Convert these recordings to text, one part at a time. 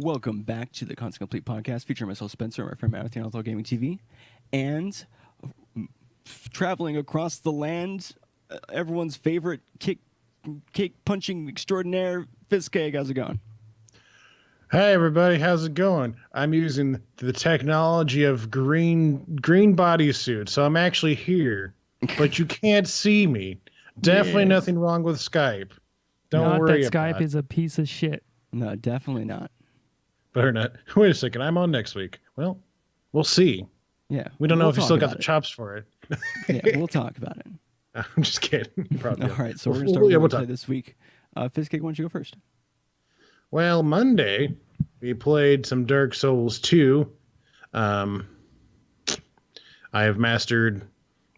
Welcome back to the Constant Complete podcast featuring myself, Spencer, and my friend Matthew on Gaming TV, and traveling across the land, everyone's favorite cake punching extraordinaire, Fizzcake. How's it going? Hey everybody, how's it going? I'm using the technology of green bodysuit, so I'm actually here, but you can't see me. Definitely nothing wrong with Skype. Don't worry about it. Skype is a piece of shit. No, definitely not. Better not. Wait a second, I'm on next week. Well, we'll see. Yeah. We don't know if you still got the chops for it. Yeah, we'll talk about it. I'm just kidding. Probably. All right, so we're going to start with play this week. Fizzcake, why don't you go first? Well, Monday, we played some Dark Souls 2. I have mastered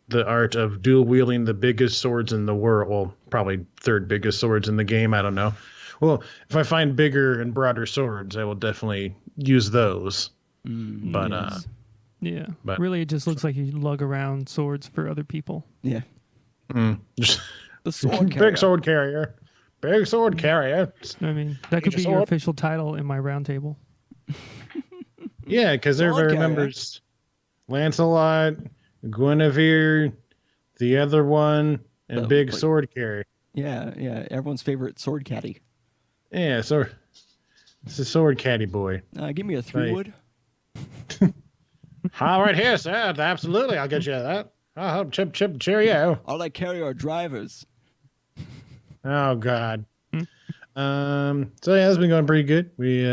the art of dual-wielding the biggest swords in the world. Well, probably third biggest swords in the game. I don't know. Well, if I find bigger and broader swords, I will definitely use those. But but really, it just looks like you lug around swords for other people. Yeah. Just the sword carrier. Big sword carrier. Big sword carrier. I mean, that could be your official title in my round table. Yeah, because everybody remembers Lancelot, Guinevere, the other one, and Big Sword Carrier. Yeah, everyone's favorite sword caddy. Yeah, so it's a sword caddy boy. Give me a 3-wood. All right, here, sir. Absolutely, I'll get you that. Oh, chip, cheerio. I'll carry our drivers. Oh God. So yeah, it's been going pretty good. We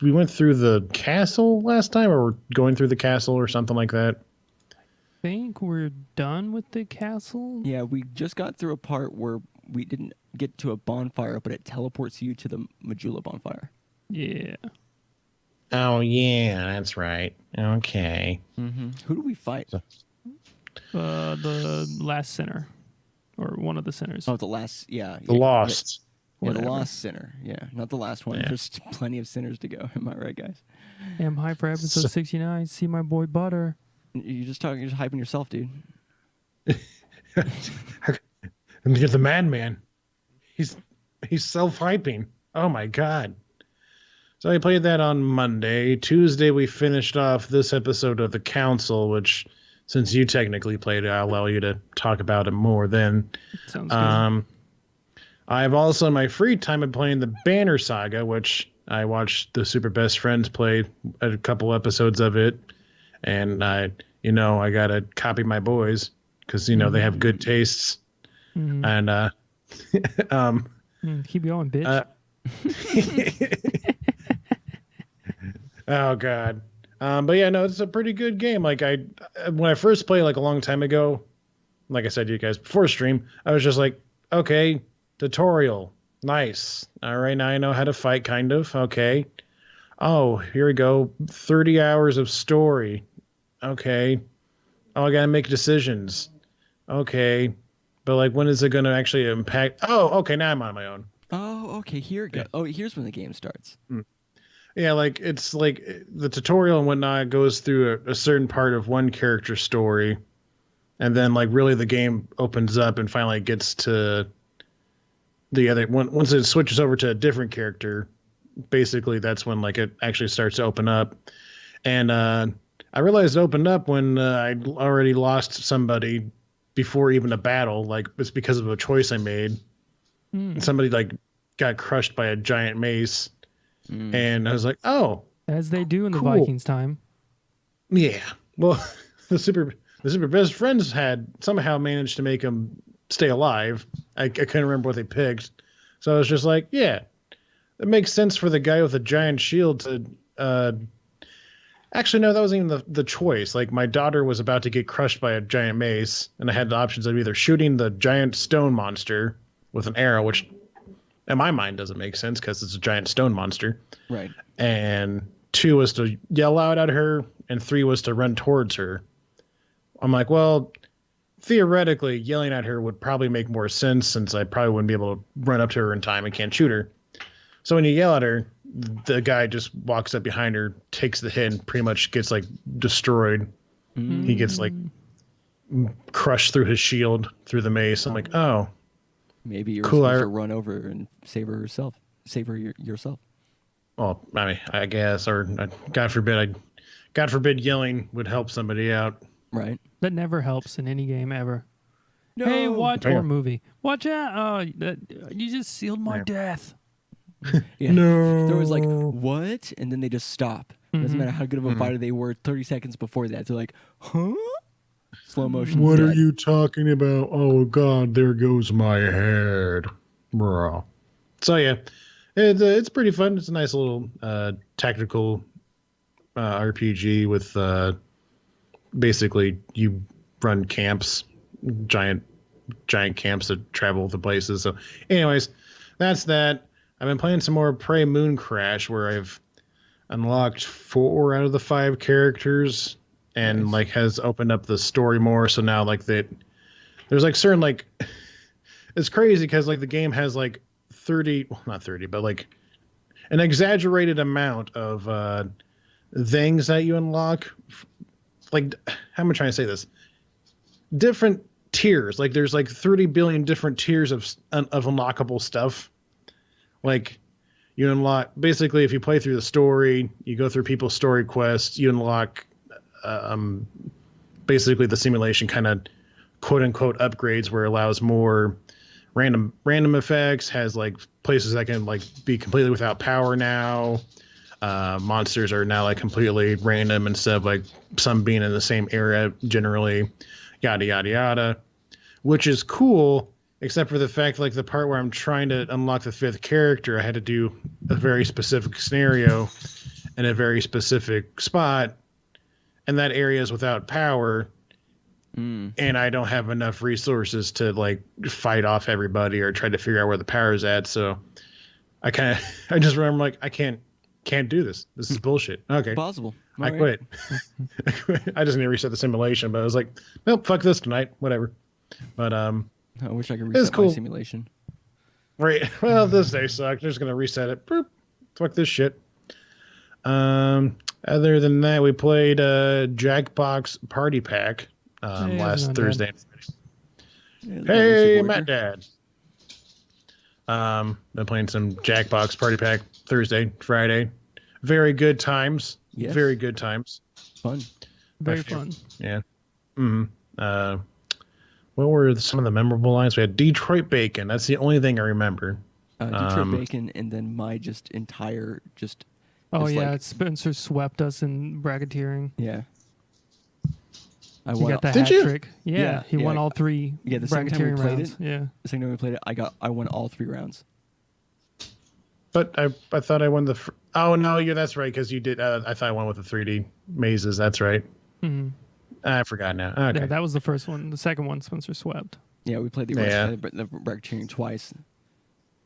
we went through the castle last time, or we're going through the castle or something like that. I think we're done with the castle. Yeah, we just got through a part where we didn't get to a bonfire, but it teleports you to the Majula bonfire. Yeah. Oh yeah, that's right. Okay. Mm-hmm. Who do we fight? The last sinner, or one of the sinners. Oh, the last, yeah. The lost. Yeah, the lost sinner. Yeah, not the last one. Yeah. There's plenty of sinners to go. Am I right, guys? I'm high for episode 69. See my boy Butter. You're just hyping yourself, dude. And you're the madman. He's self-hyping. Oh my God. So I played that on Monday. Tuesday we finished off this episode of The Council, which, since you technically played it, I'll allow you to talk about it more then. Sounds good. I've also, in my free time, been playing the Banner Saga, which I watched the Super Best Friends play a couple episodes of it. And I got to copy my boys because, they have good tastes. Mm-hmm. And keep going, bitch. Oh God. But yeah, no, it's a pretty good game. Like when I first played a long time ago, like I said to you guys before stream, I was just like, okay, tutorial. Nice. All right. Now I know how to fight kind of. Okay. Oh, here we go. 30 hours of story. Okay. Oh, I got to make decisions. Okay. But when is it going to actually impact? Oh, okay. Now I'm on my own. Oh, okay. Here it goes. Yeah. Oh, here's when the game starts. Yeah, it's the tutorial and whatnot goes through a certain part of one character's story, and then really the game opens up and finally gets to the other one. Once it switches over to a different character, basically that's when it actually starts to open up. And I realized it opened up when I already lost somebody before even a battle. It's because of a choice I made. Somebody got crushed by a giant mace. And I was like, oh. As they do in the cool. Vikings time. Yeah. Well, the super best friends had somehow managed to make him stay alive. I couldn't remember what they picked. So I was just like, yeah, it makes sense for the guy with a giant shield to... Actually, no, that wasn't even the choice. My daughter was about to get crushed by a giant mace, and I had the options of either shooting the giant stone monster with an arrow, which... in my mind, doesn't make sense because it's a giant stone monster. Right. And 2 was to yell out at her, and 3 was to run towards her. I'm like, well, theoretically, yelling at her would probably make more sense since I probably wouldn't be able to run up to her in time and can't shoot her. So when you yell at her, the guy just walks up behind her, takes the hit, and pretty much gets destroyed. He gets crushed through his shield, through the mace. I'm like, oh. Maybe you're cool. supposed to run over and save her herself. savor yourself. Well, I mean, I guess, or God forbid, yelling would help somebody out. Right. That never helps in any game ever. No. Hey, watch Fair. or movie. Watch out! Oh, you just sealed my death. Yeah. No. There was like, what? And then they just stop. Doesn't matter how good of a Mhm. fighter they were 30 seconds before that. They're like, huh? Slow motion. What are dead. you talking about? Oh God, there goes my head, bro. So yeah, it's pretty fun. It's a nice little tactical RPG with basically you run camps, giant camps that travel to places. So, anyways, that's that. I've been playing some more Prey Moon Crash, where I've unlocked 4 out of the 5 characters, and Nice. like has opened up the story more. So now like there's like certain like it's crazy because like the game has like 30, well, not 30, but like an exaggerated amount of things that you unlock. Like, how am I trying to say this? Different tiers. Like there's like 30 billion different tiers of unlockable stuff. Like you unlock basically if you play through the story, you go through people's story quests, you unlock basically the simulation kind of quote unquote upgrades where it allows more random effects, has like places that can like be completely without power now. Monsters are now like completely random instead of like some being in the same area generally, yada yada yada, which is cool, except for the fact like the part where I'm trying to unlock the 5th character, I had to do a very specific scenario in a very specific spot, and that area is without power. And I don't have enough resources to like fight off everybody or try to figure out where the power is at. So I just remember like I can't do this. This is bullshit. Okay, Possible. I All quit. I quit. I just need to reset the simulation, but I was like, nope, fuck this tonight. Whatever. But I wish I could It's reset cool. my simulation. right. Well, this day sucked. Just gonna reset it. Boop. Fuck this shit. Other than that, we played Jackbox Party Pack Hey, how's it last going, Thursday. Dad? Yeah, Hey, Voyager. Matt Dad. Been playing some Jackbox Party Pack Thursday, Friday. Very good times. Yes. Very good times. Fun. Very My favorite. fun. Yeah. What were some of the memorable lines? We had Detroit Bacon. That's the only thing I remember. Detroit Bacon, and then my just entire just. Oh It's yeah, like- Spencer swept us in bracketeering. Yeah. I He won. got the Did hat you? trick. Yeah, Yeah, he won yeah. all 3 Yeah, the second time we bracketeering played rounds. it. Yeah. The second time we played it, I won all 3 rounds. But I thought I won the. Oh no, that's right because you did. I thought I won with the 3D mazes. That's right. hmm I forgot now. Okay. Yeah, that was the first one. The second one, Spencer swept. Yeah, we played the bracketeering twice.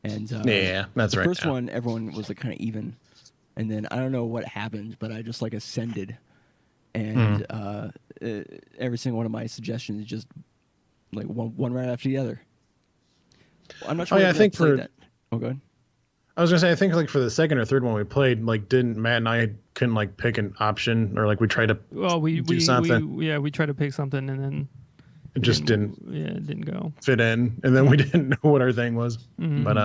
And yeah, that's the right. first yeah. one, everyone was like kind of even, and then I don't know what happened, but I just like ascended, and every single one of my suggestions just like one right after the other. I'm not sure. Oh, yeah, if I think played for- that. Oh, go ahead. I was gonna say I think like for the second or third one we played, like didn't Matt and I couldn't like pick an option or like we tried to. Well, we something. we tried to pick something and then It just didn't Yeah, it didn't go. fit in, and then we didn't know what our thing was. Mhm. But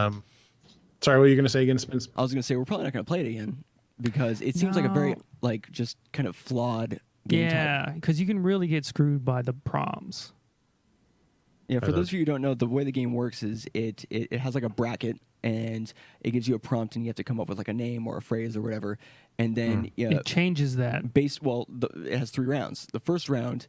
sorry, what were you gonna say again, Spence? I was gonna say we're probably not gonna play it again because it seems like a very No. like just kind of flawed game type. Yeah, because you can really get screwed by the prompts. Yeah, for Are those those- of you who don't know, the way the game works is it has like a bracket and it gives you a prompt and you have to come up with like a name or a phrase or whatever, and then It changes that. it has 3 rounds. The first round,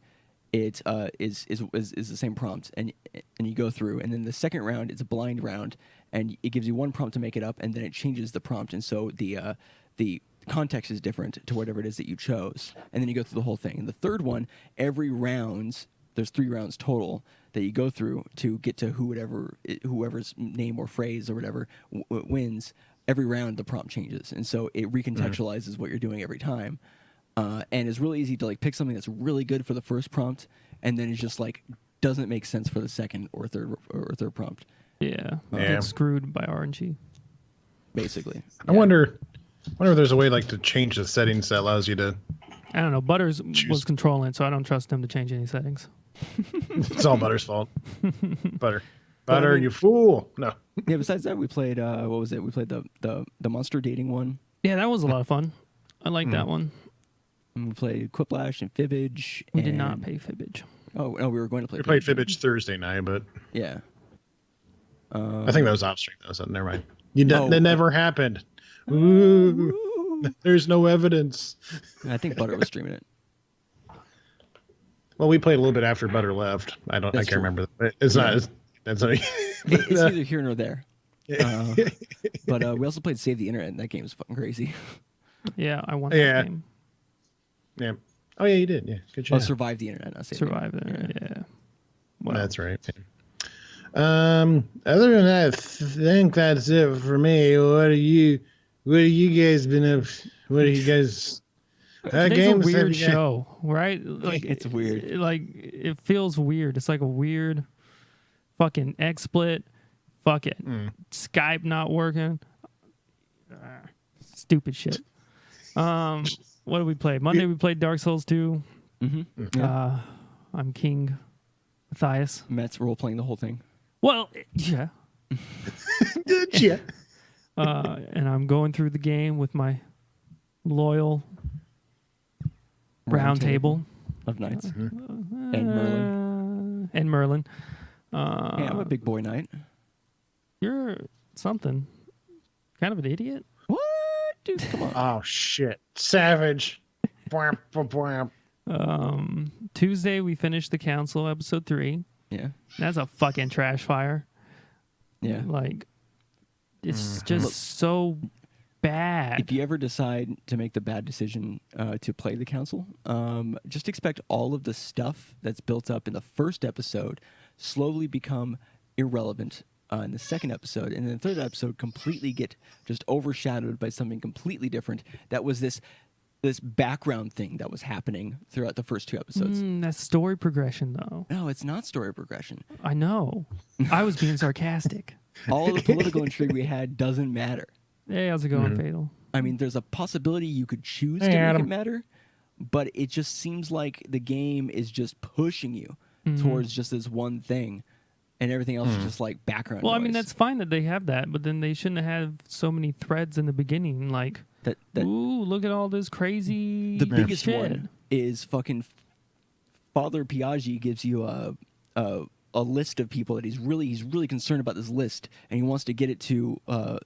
it is the same prompt and you go through, and then the second round it's a blind round and it gives you 1 prompt to make it up, and then it changes the prompt, and so the context is different to whatever it is that you chose, and then you go through the whole thing. And the third one, every round, there's 3 rounds total that you go through to get to whoever's name or phrase or whatever wins. Every round the prompt changes, and so it recontextualizes what you're doing every time. And it's really easy to like pick something that's really good for the first prompt, and then it's just like doesn't make sense for the second or third prompt, Yeah, Yeah. get screwed by RNG. basically. I wonder if there's a way like to change the settings that allows you to. I don't know. Butters Choose. was controlling, so I don't trust him to change any settings. It's all Butter's fault. Butter. Butter, you fool. No. Yeah. Besides that, we played. What was it? We played the monster dating one. Yeah, that was a lot of fun. I like that one. And we played Quiplash and Fibbage. We did not play Fibbage. Oh no, we were going to play. We played Fibbage Thursday night, but yeah. I think that was off stream though, so never mind. That never happened. Ooh, there's no evidence. I think Butter was streaming it. Well, we played a little bit after Butter left. I can't remember. It's not. That's not. It's neither here nor there. But we also played Save the Internet, and that game is fucking crazy. Yeah, I won that game. Yeah. Oh yeah, you did. Yeah, good job. Oh, Survive the Internet. Not Save Survive the Internet. Yeah. Well, that's right. Other than that, I think that's it for me. What are you guys been up? What are you guys? Today's a weird show, right? Like it's weird. Like it feels weird. It's like a weird fucking XSplit, fucking Skype not working. Stupid shit. What did we play? Monday we played Dark Souls 2. Mm-hmm. Yeah. I'm King Matthias. Matt's role playing the whole thing. Well, yeah. Yeah. And I'm going through the game with my loyal round table of knights and Merlin. Yeah, I'm a big boy knight. You're something. Kind of an idiot. What? Dude, come on. Oh, shit. Savage. Tuesday, we finished The Council, episode 3. Yeah. That's a fucking trash fire. Yeah. Like, it's just so bad. If you ever decide to make the bad decision to play The Council, just expect all of the stuff that's built up in the first episode slowly become irrelevant in the second episode, and in the third episode completely get just overshadowed by something completely different. That was this background thing that was happening throughout the first 2 episodes. That's story progression, though. No, it's not story progression. I know. I was being sarcastic. All of the political intrigue we had doesn't matter. Hey, how's it going, Fatal? I mean, there's a possibility you could choose to make it matter, but it just seems like the game is just pushing you towards just this one thing, and everything else is just like background Well, noise. I mean, that's fine that they have that, but then they shouldn't have so many threads in the beginning, like, ooh, look at all this crazy The biggest shit. one is fucking Father Piaggi gives you a list of people that he's really concerned about this list, and he wants to get it to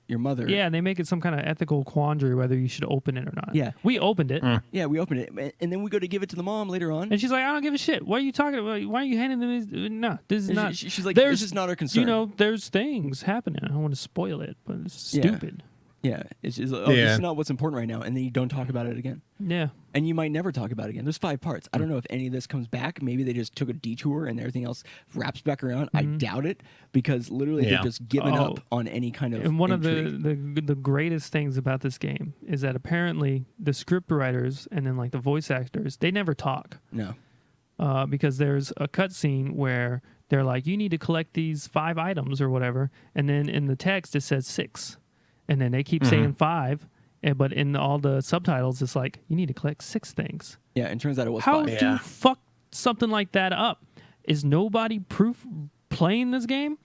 your mother. Yeah, and they make it some kind of ethical quandary whether you should open it or not. Yeah. We opened it. Yeah, we opened it, and then we go to give it to the mom later on. And she's like, I don't give a shit. What are you talking about? Why are you handing them this? No, this is And not. she's like, this is not our concern. You know, there's things happening. I don't want to spoil it, but it's stupid. Yeah, it's this is not what's important right now, and then you don't talk about it again. Yeah. And you might never talk about it again. There's 5 parts. I don't know if any of this comes back. Maybe they just took a detour and everything else wraps back around. I doubt it, because literally they've just given up on any kind of And one intrigue. of the greatest things about this game is that apparently the script writers and then like the voice actors, they never talk. No. Because there's a cutscene where they're like, you need to collect these 5 items or whatever, and then in the text it says 6. And then they keep saying 5, but in all the subtitles, it's like, you need to collect 6 things. Yeah, and turns out it was How 5. do you fuck something like that up? Is nobody proof playing this game?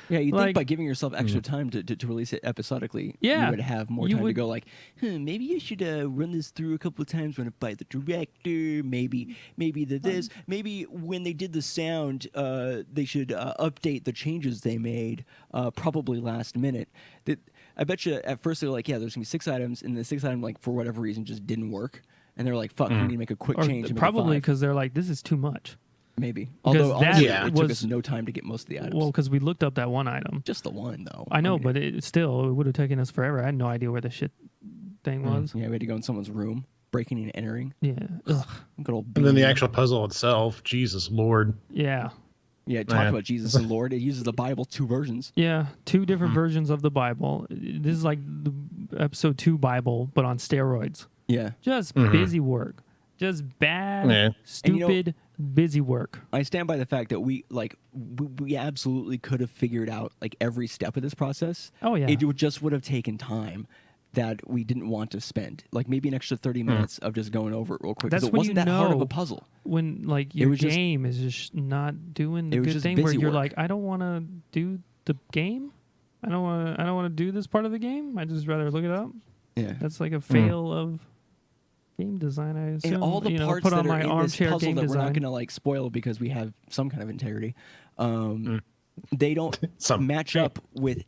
Yeah, you think by giving yourself extra time to release it episodically, you would have more time to go like, maybe you should run this through a couple of times, run it by the director, maybe this. Maybe when they did the sound, they should update the changes they made, probably last minute. I bet you at first they were like, yeah, there's going to be 6 items, and the 6th item, like, for whatever reason, just didn't work. And they're like, fuck, we need to make a quick change. And Probably because they're like, this is too much. Maybe. Because Although, honestly, it took us no time to get most of the items. Well, because we looked up that one item. Just the one, though. I know, but it would have taken us forever. I had no idea where the shit thing was. Yeah, we had to go in someone's room, breaking and entering. Yeah. Ugh. Good old and then the actual puzzle itself, Jesus Lord. Yeah. Yeah, talk about Jesus and Lord. It uses the Bible 2 versions. Yeah, 2 different versions of the Bible. This is like the episode 2 Bible, but on steroids. Yeah. Just busy work. Just bad, stupid, busy work. I stand by the fact that we absolutely could have figured out like every step of this process. Oh, yeah. It just would have taken time. that we didn't want to spend. Like maybe an extra 30 minutes of just going over it real quick. 'Cause That's it when wasn't you that hard of a know puzzle. when like your was just- game is just not doing the it was good just thing where busy you're work. like, I don't want to do the game. I don't want to do this part of the game. I just rather look it up. Yeah. That's like a fail of game design, I assume. And all the parts put that on are my in this armchair puzzle game that we're not design. going to like spoil because we have some kind of integrity, they don't match up with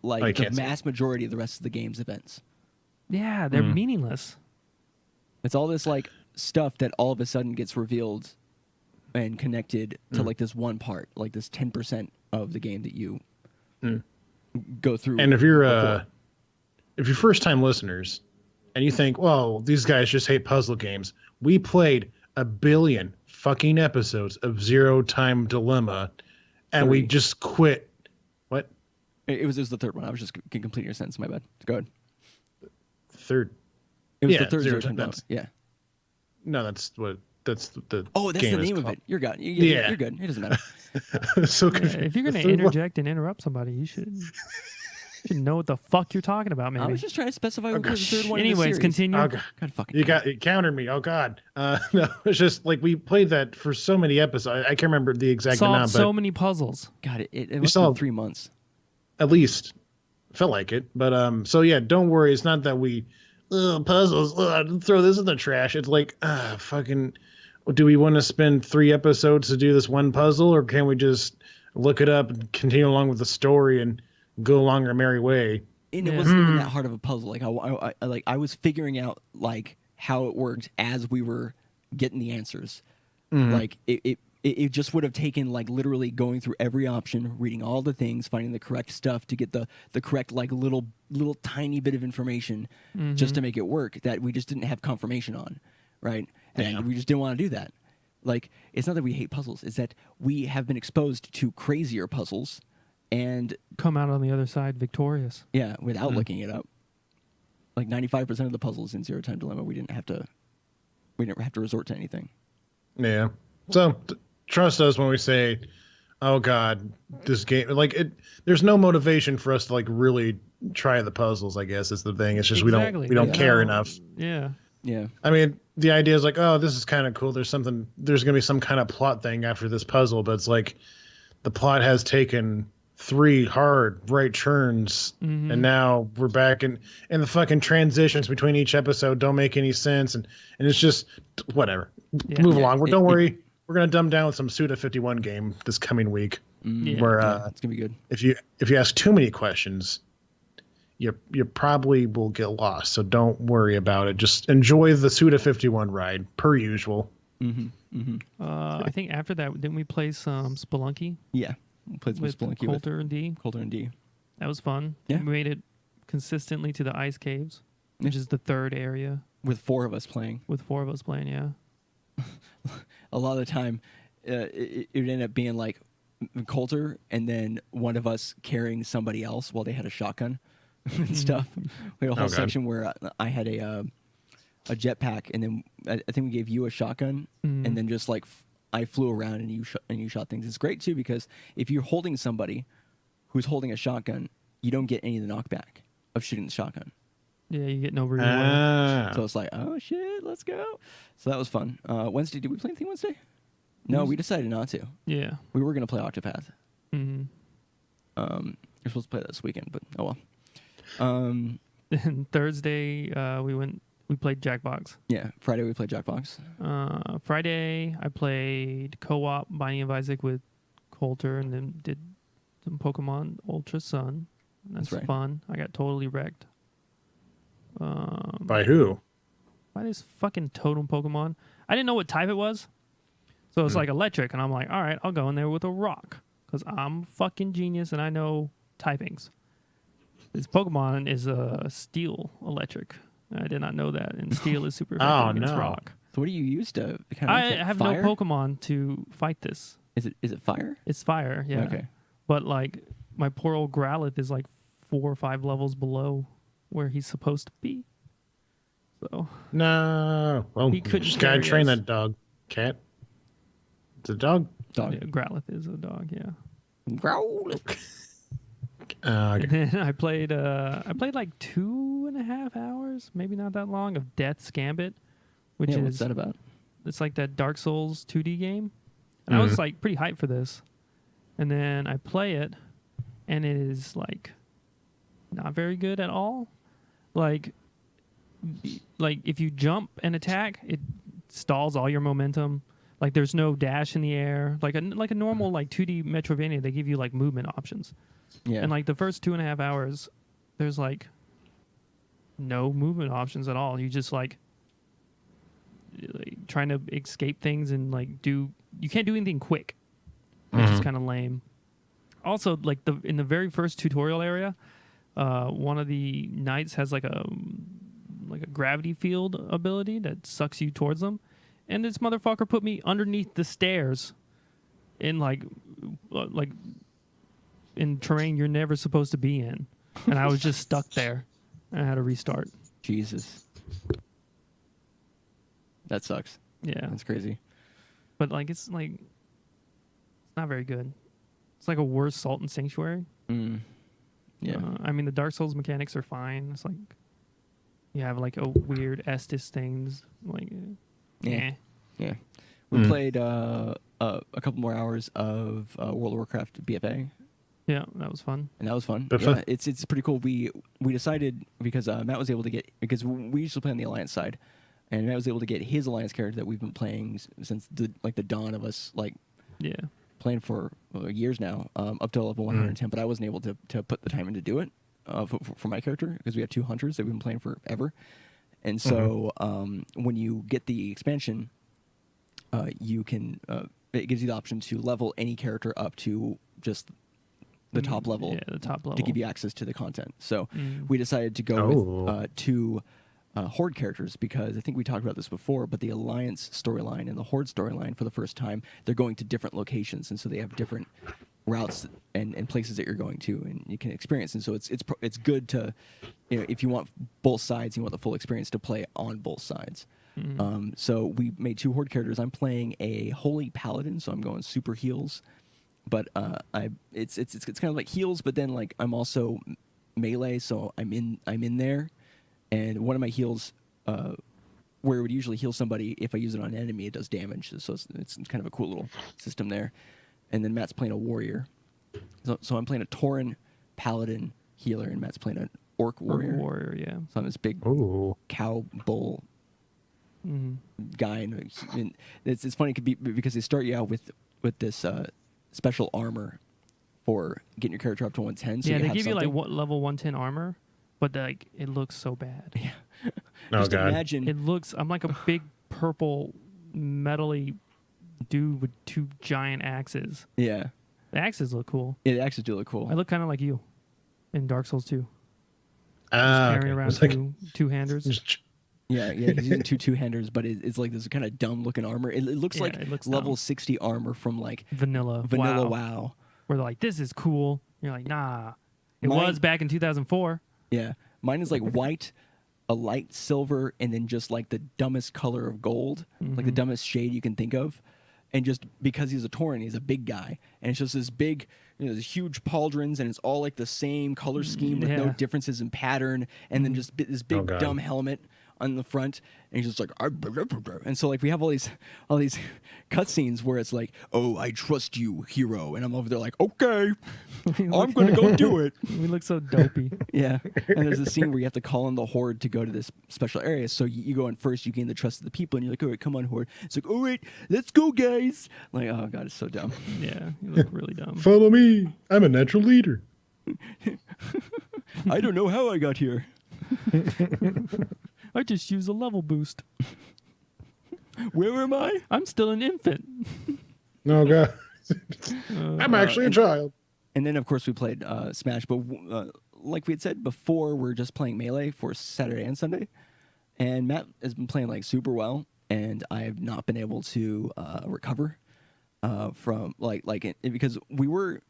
like the can't see. mass majority of the rest of the game's events. Yeah, they're meaningless. It's all this like stuff that all of a sudden gets revealed and connected to like this one part, like this 10% of the game that you go through. And if you're first time listeners and you think, well, these guys just hate puzzle games, we played 1 billion fucking episodes of Zero Time Dilemma and we 30. just quit. What? It was the third one. I was just completing your sentence. My bad. Go ahead. Third? It was Yeah, the third Zero Zero Time Time, Dilemma. Yeah. No, that's the Oh, that's game the is name of called. it. You're good. Yeah. You're good. It doesn't matter. So Yeah, if you're gonna interject and interrupt somebody, you should know what the fuck you're talking about. Maybe. I was just trying to specify what was the third one. in the Anyways, series. continue. Oh, God. God fucking. You damn it. countered me. Oh God. No, it's just like we played that for so many episodes. I can't remember the exact Solved amount, but so many puzzles. God, it must have saw- been 3 months. at least felt like it. But so yeah, don't worry. It's not that we puzzles. Throw this in the trash. It's like fucking. Do we want to spend 3 episodes to do this one puzzle, or can we just look it up and continue along with the story and go along our merry way? And it Yeah. wasn't even that hard of a puzzle. Like I was figuring out like how it worked as we were getting the answers. Like it just would have taken like literally going through every option, reading all the things, finding the correct stuff to get the correct like little tiny bit of information just to make it work that we just didn't have confirmation on, right? And we just didn't want to do that. Like it's not that we hate puzzles; it's that we have been exposed to crazier puzzles, and Come out on the other side victorious. yeah, without looking it up. Like 95% of the puzzles in Zero Time Dilemma, we never have to resort to anything. Yeah. So trust us when we say, "Oh God, this game." Like it. There's no motivation for us to like really try the puzzles. I guess is the thing. It's just Exactly. we don't Yeah. care enough. Yeah. Yeah. I mean, the idea is like, oh, this is kind of cool. There's going to be some kind of plot thing after this puzzle, but it's like the plot has taken 3 hard right turns, and now we're back in the fucking transitions between each episode don't make any sense, and it's just whatever. Yeah. Move Yeah, along. Don't worry. We're gonna dumb down with some Suda 51 game this coming week, Yeah. where Yeah, it's gonna be good. if you ask too many questions, you probably will get lost. So don't worry about it. Just enjoy the Suda 51 ride per usual. I think after that, didn't we play some Spelunky Yeah, we played some with Spelunky Coulter and D? with Coulter and D. That was fun. Yeah. We made it consistently to the ice caves, which is the third area With 4 of us playing. with 4 of us playing. Yeah. A lot of the time, it would end up being like Coulter and then one of us carrying somebody else while they had a shotgun and stuff. We had a whole God. section where I had a jetpack, and then I think we gave you a shotgun, and then just like I flew around and you shot things. It's great too because if you're holding somebody who's holding a shotgun, you don't get any of the knockback of shooting the shotgun. Yeah, you get no reward. So it's like, oh shit, let's go. So that was fun. Wednesday, did we play anything Wednesday? No, we decided not to. Yeah. We were gonna play Octopath. hmm You're supposed to play that this weekend, but oh well. And Thursday, we played Jackbox. Yeah, Friday we played Jackbox. Friday, I played co-op Binding of Isaac with Coulter, and then did some Pokemon Ultra Sun. That's right. fun. I got totally wrecked. By who? By this fucking totem Pokemon. I didn't know what type it was. So it's like electric, and I'm like, all right, I'll go in there with a rock. Because I'm fucking genius, and I know typings. This Pokemon is a steel electric. I did not know that. And steel is super effective against no. rock. So what do you use to kind of I make it? have Fire? no Pokemon to fight this. Is it fire? It's fire, yeah. Okay. But like my poor old Growlithe is like 4 or 5 levels below where he's supposed to be. So No. Well, He you couldn't just gotta carry train us. that dog. Cat. It's a dog. Dog. yeah, Growlithe is a dog, yeah. Growl. And Okay. then I played like 2.5 hours, maybe not that long, of Death's Gambit, which Yeah, is what's that about? it's like that Dark Souls 2D game. And I was like pretty hyped for this. And then I play it, and it is like not very good at all. Like if you jump and attack, it stalls all your momentum. Like there's no dash in the air. Like a normal like 2D Metroidvania, they give you like movement options. Yeah. And like the first 2.5 hours, there's like no movement options at all. You just like trying to escape things and like you can't do anything quick, which is kind of lame. Also, like in the very first tutorial area, one of the knights has like a gravity field ability that sucks you towards them, and this motherfucker put me underneath the stairs in like in terrain you're never supposed to be in, and I was just stuck there. I had to restart. Jesus. That sucks. Yeah, That's crazy. but like it's not very good. It's like a worse Salt and Sanctuary. Yeah. I mean, the Dark Souls mechanics are fine. It's like you have like a weird Estus things. Like, Yeah. We played a couple more hours of World of Warcraft BFA, Yeah, that was fun. and that was fun. That's Yeah, fun. it's pretty cool. We decided because Matt was able to get, because we usually play on the Alliance side, and Matt was able to get his Alliance character that we've been playing since the dawn of us Yeah. playing for years now, up to level 110. But I wasn't able to put the time in to do it for my character because we have 2 hunters that we've been playing forever. And so when you get the expansion, you can it gives you the option to level any character up to just the top level. Yeah, the top level. To give you access to the content. So we decided to go with 2 Horde characters because I think we talked about this before, but the Alliance storyline and the Horde storyline for the first time, they're going to different locations, and so they have different routes and places that you're going to, and you can experience. And so it's good to, if you want both sides, you want the full experience to play on both sides. So we made 2 Horde characters. I'm playing a Holy Paladin, so I'm going super heals. But it's kind of like heals, but then like I'm also melee, so I'm in there. And one of my heals, where it would usually heal somebody, if I use it on an enemy, it does damage. So it's kind of a cool little system there. And then Matt's playing a warrior. So I'm playing a Tauren Paladin healer, and Matt's playing an Orc warrior. Warrior, yeah. So I'm this big cow bull guy. And it's funny because they start you out with this special armor for getting your character up to 110. So yeah, you they have give you like something. level 110 armor, but like it looks so bad. Yeah. Oh, Just God. imagine. It looks. I'm like a big purple metally dude with 2 giant axes. Yeah. The axes look cool. It actually do look cool. I look kind of like you in Dark Souls 2. Okay. Carrying around It's like- two-handers. Yeah, he's using 2 two-handers, but it's like this kind of dumb-looking armor. It looks Yeah, like it looks level dumb. 60 armor from like Vanilla WoW. Where they're like, this is cool. You're like, nah. It Mine- was back in 2004. Yeah, mine is like white, a light silver, and then just like the dumbest color of gold, like the dumbest shade you can think of. And just because he's a Tauren, he's a big guy, and it's just this big, this huge pauldrons, and it's all like the same color scheme with no Yeah. differences in pattern, and then just this big God. dumb helmet on the front, and he's just like, and so like we have all these cutscenes where it's like, oh, I trust you, hero, and I'm over there like, okay, I'm gonna go do it. We look so dopey. Yeah, and there's a scene where you have to call in the Horde to go to this special area. So you go in first, you gain the trust of the people, and you're like, all right, come on, Horde. It's like, all right, let's go, guys. I'm like, oh god, it's so dumb. Yeah, you look really dumb. Follow me. I'm a natural leader. I don't know how I got here. I just use a level boost. Where am I? I'm still an infant. Oh, God. I'm actually a child. And then, of course, we played Smash. But like we had said before, we're just playing Melee for Saturday and Sunday. And Matt has been playing like super well, and I have not been able to recover from because we were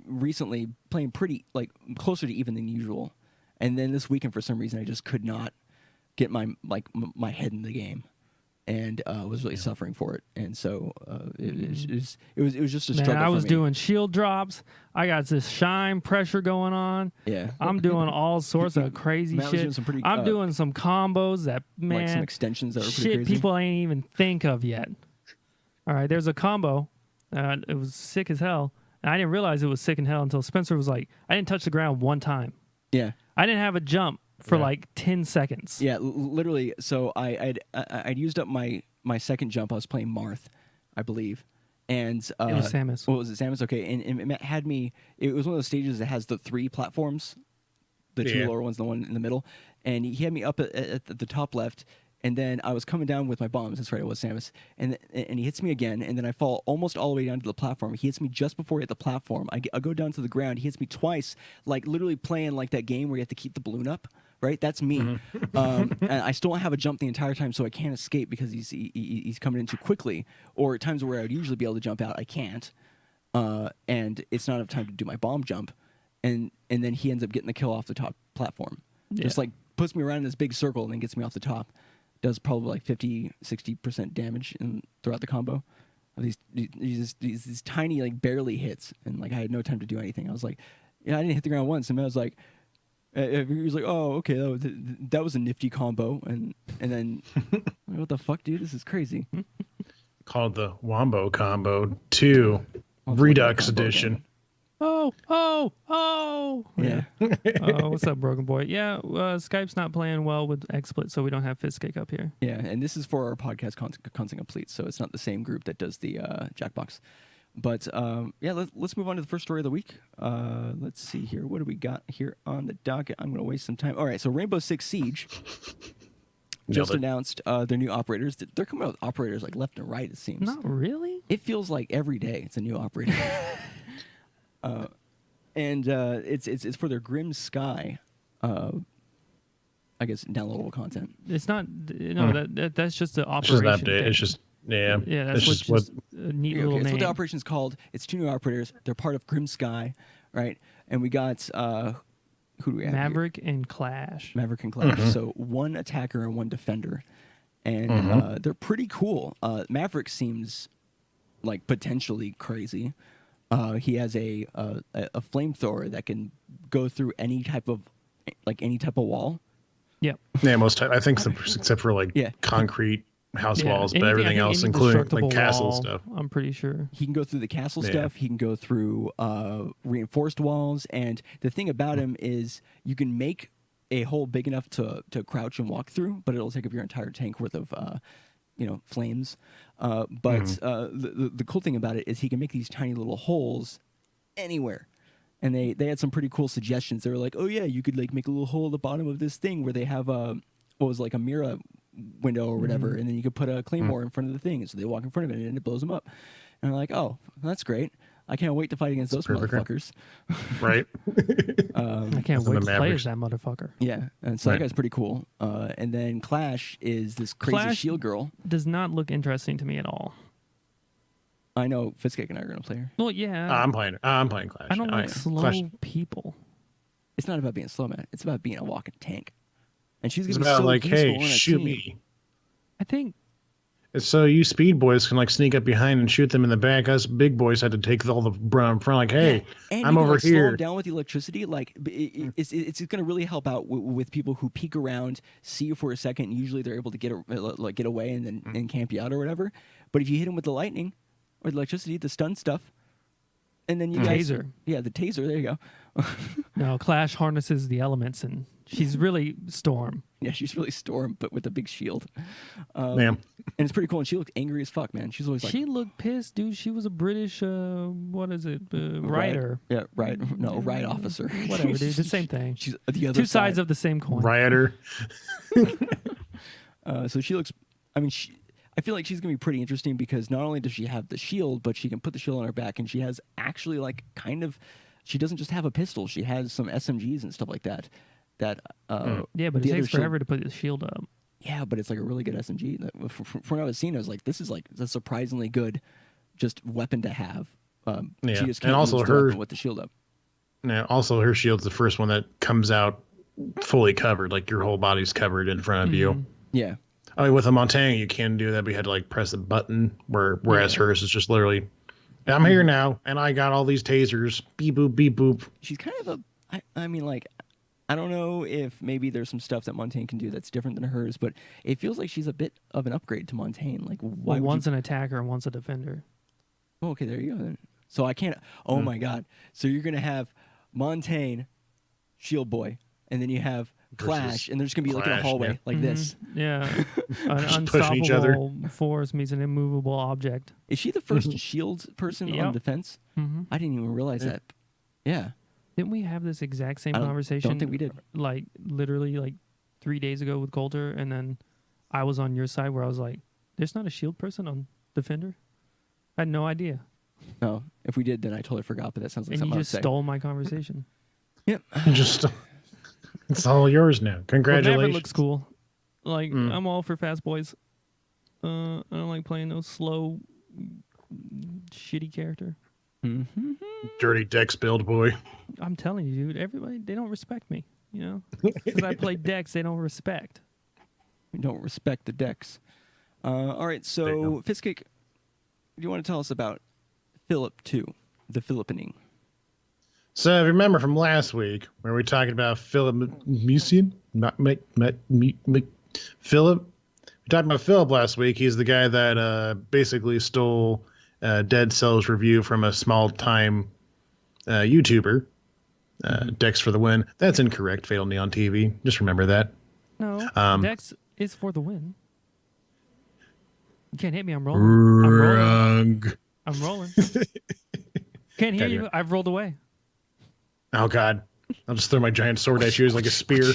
recently playing pretty like closer to even than usual. And then this weekend, for some reason, I just could not get my head in the game. and was really suffering for it. And so it was just a struggle. Man, I was for me. doing shield drops. I got this shine pressure going on. Yeah. I'm doing all sorts of crazy Matt was shit. doing some pretty, I'm doing some combos that, man, like some extensions that were pretty shit crazy. people ain't even think of yet. All right, there's a combo. It was sick as hell. And I didn't realize it was sick in hell until Spencer was like, I didn't touch the ground one time. Yeah. I didn't have a jump for like 10 seconds. Yeah, literally. So I'd used up my second jump. I was playing Marth, I believe, and It was Samus. What was it? Samus. Okay, and it had me. It was one of those stages that has the 3 platforms, the 2 lower ones, the one in the middle, and he had me up at the top left. And then I was coming down with my bombs. That's right, it was Samus. And he hits me again, and then I fall almost all the way down to the platform. He hits me just before I hit the platform. I go down to the ground. He hits me twice, like literally playing like that game where you have to keep the balloon up. Right, that's me. And I still don't have a jump the entire time, so I can't escape because he's coming in too quickly. Or at times where I would usually be able to jump out, I can't. And it's not enough time to do my bomb jump. And then he ends up getting the kill off the top platform. Yeah. Just like puts me around in this big circle and then gets me off the top. Does probably like 50-60% damage throughout the combo of these tiny, like barely hits, and like I had no time to do anything. I was like, I didn't hit the ground once, and I was like, he was like, oh, okay, that was a nifty combo, and then what the fuck, dude, this is crazy. Called the Wombo Combo 2 Redux Edition. Oh. Yeah. Oh, what's up, Broken Boy? Yeah, Skype's not playing well with XSplit, so we don't have Fistcake up here. Yeah, and this is for our podcast Content Complete, so it's not the same group that does the Jackbox. But yeah, let's move on to the first story of the week. Let's see here. What do we got here on the docket? I'm going to waste some time. All right, so Rainbow Six Siege just announced their new operators. They're coming out with operators like left and right, it seems. Not really? It feels like every day it's a new operator. And it's for their Grim Sky, I guess, downloadable content. It's not. No, that's just the It's just operation. an update. thing. It's just Yeah, that's it's just what a neat Yeah, little okay, that's name. what the operation's called. It's 2 new operators. They're part of Grim Sky, right? And we got who do we have? Maverick and Clash. Maverick and Clash. So 1 attacker and 1 defender, and they're pretty cool. Maverick seems like potentially crazy. He has a flamethrower that can go through any type of wall. Yep. yeah, I think except for like concrete house walls, but everything else, including like castle wall, stuff. I'm pretty sure. He can go through the castle stuff. He can go through reinforced walls. And the thing about him is you can make a hole big enough to crouch and walk through, but it'll take up your entire tank worth of flames. But the cool thing about it is he can make these tiny little holes anywhere. And they had some pretty cool suggestions. They were like, oh yeah, you could like make a little hole at the bottom of this thing where they have a mirror window or whatever, and then you could put a claymore in front of the thing, and so they walk in front of it and it blows them up. And I'm like, oh, that's great. I can't wait to fight against those motherfuckers. Right. I can't wait to play as that motherfucker. Yeah, and so that guy's pretty cool. And then Clash is this crazy shield girl. Does not look interesting to me at all. I know Fistcake and I are going to play her. Well, yeah. I'm playing Clash. I don't like slow people. It's not about being slow, man. It's about being a walking tank. And she's going It's to be about so like, useful hey, on a shoot team. me. I think So you speed boys can like sneak up behind and shoot them in the back. Us big boys had to take all the brunt front. Like, hey, and I'm you can, over like, slow here. them down with the electricity. Like, it's going to really help out with people who peek around, see you for a second, and usually they're able to get away and then and camp you out or whatever. But if you hit them with the lightning or the electricity, the stun stuff, and then you guys, taser. Yeah, the taser. There you go. No, Clash harnesses the elements, and she's really Storm. Yeah, she's really Storm, but with a big shield. Yeah. And it's pretty cool. And she looked angry as fuck, man. She's always like, She looked pissed, dude. She was a British, writer. Yeah, right. No, right officer. Whatever, dude. The same thing. She's the other Two sides of the same coin. Rioter. So she looks. I mean, I feel like she's gonna be pretty interesting because not only does she have the shield, but she can put the shield on her back, and she has actually like kind of. She doesn't just have a pistol. She has some SMGs and stuff like that. Yeah, but it takes forever to put the shield up. Yeah, but it's like a really good SMG. From what I was seeing, I was like, this is like a surprisingly good, just weapon to have. She just can't and also use the her weapon with the shield up. Yeah, also her shield's the first one that comes out fully covered, like your whole body's covered in front of you. Yeah. I mean, with a Montana, you can do that, but you had to like press a button. Whereas hers is just literally, I'm here now, and I got all these tasers. Beep boop, beep boop. She's kind of I mean, like, I don't know if maybe there's some stuff that Montaigne can do that's different than hers, but it feels like she's a bit of an upgrade to Montaigne. Like, why Well, would one's an attacker and one's a defender. Oh, okay, there you go. Then. So I can't. Oh my God! So you're gonna have Montaigne, Shield Boy, and then you have Clash, and they're just gonna be like in a Clash, hallway like this. Yeah. An Just pushing each other. unstoppable force meets an immovable object. Is she the first Shield person on defense? Mm-hmm. I didn't even realize that. Yeah. Didn't we have this exact same I conversation? don't think we did. Like literally like 3 days ago with Coulter, and then I was on your side where I was like, "There's not a shield person on defender." I had no idea. No, if we did, then I totally forgot. But that sounds like And something you I would just say. stole my conversation. Yep. Just it's all yours now. But Congratulations. Maverick looks cool. Like I'm all for fast boys. I don't like playing no slow, shitty character. Mm-hmm. Dirty Dex build boy. I'm telling you, dude. Everybody they don't respect me. You know, because I play decks, they don't respect. We don't respect the decks. All right, so Fiskick, do you want to tell us about Philip 2, the Philippining? So if you remember from last week where we talked about Philip Museum, Philip. We talked about Philip last week. He's the guy that basically stole Dead Cells review from a small-time YouTuber. Dex for the win. That's incorrect. Fatal Neon TV. Just remember that. No, Dex is for the win. You can't hit me. I'm rolling. I'm rolling. Wrong. I'm rolling. Can't hear you. I've rolled away. Oh God! I'll just throw my giant sword at you as like a spear.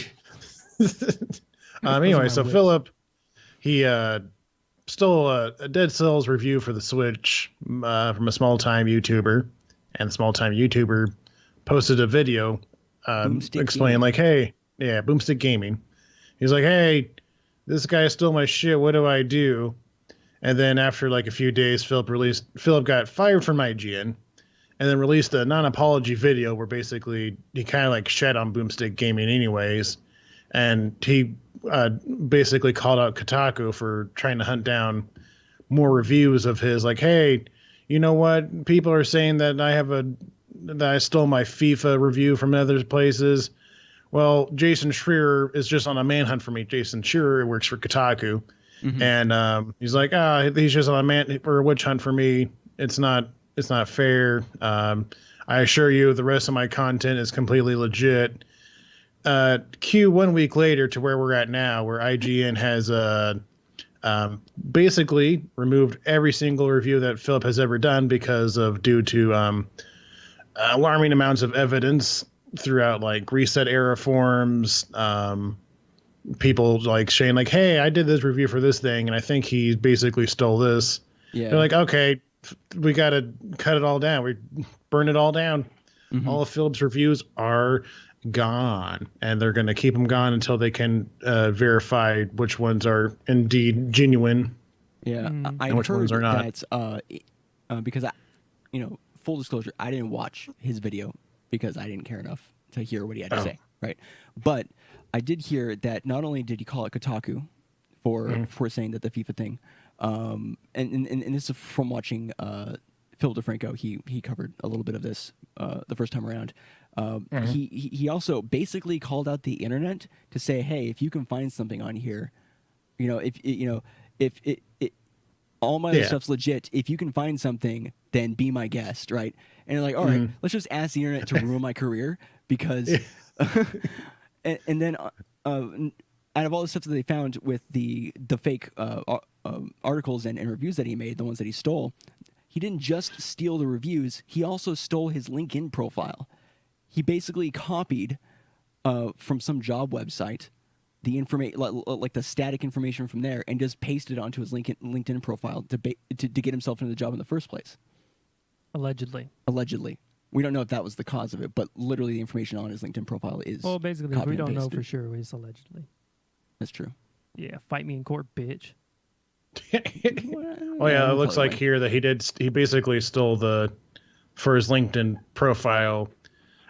Anyway, so Philip, he stole a Dead Cells review for the Switch from a small-time YouTuber, and the small-time YouTuber posted a video explaining like, "Hey, yeah, Boomstick Gaming." He's like, "Hey, this guy stole my shit. What do I do?" And then after like a few days, Philip got fired from IGN. And then released a non-apology video where basically he kind of like shed on Boomstick Gaming anyways. And he basically called out Kotaku for trying to hunt down more reviews of his. Like, hey, you know what? People are saying that I stole my FIFA review from other places. Well, Jason Schreier is just on a manhunt for me. Jason Schreier works for Kotaku. Mm-hmm. And he's like, he's just on a witch hunt for me. It's not fair. I assure you the rest of my content is completely legit. Q 1 week later to where we're at now, where IGN has basically removed every single review that Philip has ever done due to alarming amounts of evidence throughout like reset era forums. People like saying like, hey, I did this review for this thing and I think he basically stole this. Yeah. They're like, okay, we got to cut it all down. We burn it all down. Mm-hmm. All of Philip's reviews are gone, and they're going to keep them gone until they can verify which ones are indeed genuine. Yeah, I which heard ones are not. That's because full disclosure, I didn't watch his video because I didn't care enough to hear what he had to say. Right, but I did hear that not only did he call it Kotaku for saying that the FIFA thing. And this is from watching Phil DeFranco. He covered a little bit of this the first time around. He also basically called out the internet to say, hey, if you can find something on here, if all my other stuff's legit, if you can find something, then be my guest, right? And they're like, all right, let's just ask the internet to ruin my career because, and then. Out of all the stuff that they found with the fake articles and reviews that he made, the ones that he stole, he didn't just steal the reviews. He also stole his LinkedIn profile. He basically copied from some job website the information, like the static information from there, and just pasted it onto his LinkedIn profile to get himself into the job in the first place. Allegedly. We don't know if that was the cause of it, but literally the information on his LinkedIn profile is. Well, basically, we don't know for sure. It's allegedly. That's true. Yeah, fight me in court, bitch. Oh yeah, it looks like here that he basically stole for his LinkedIn profile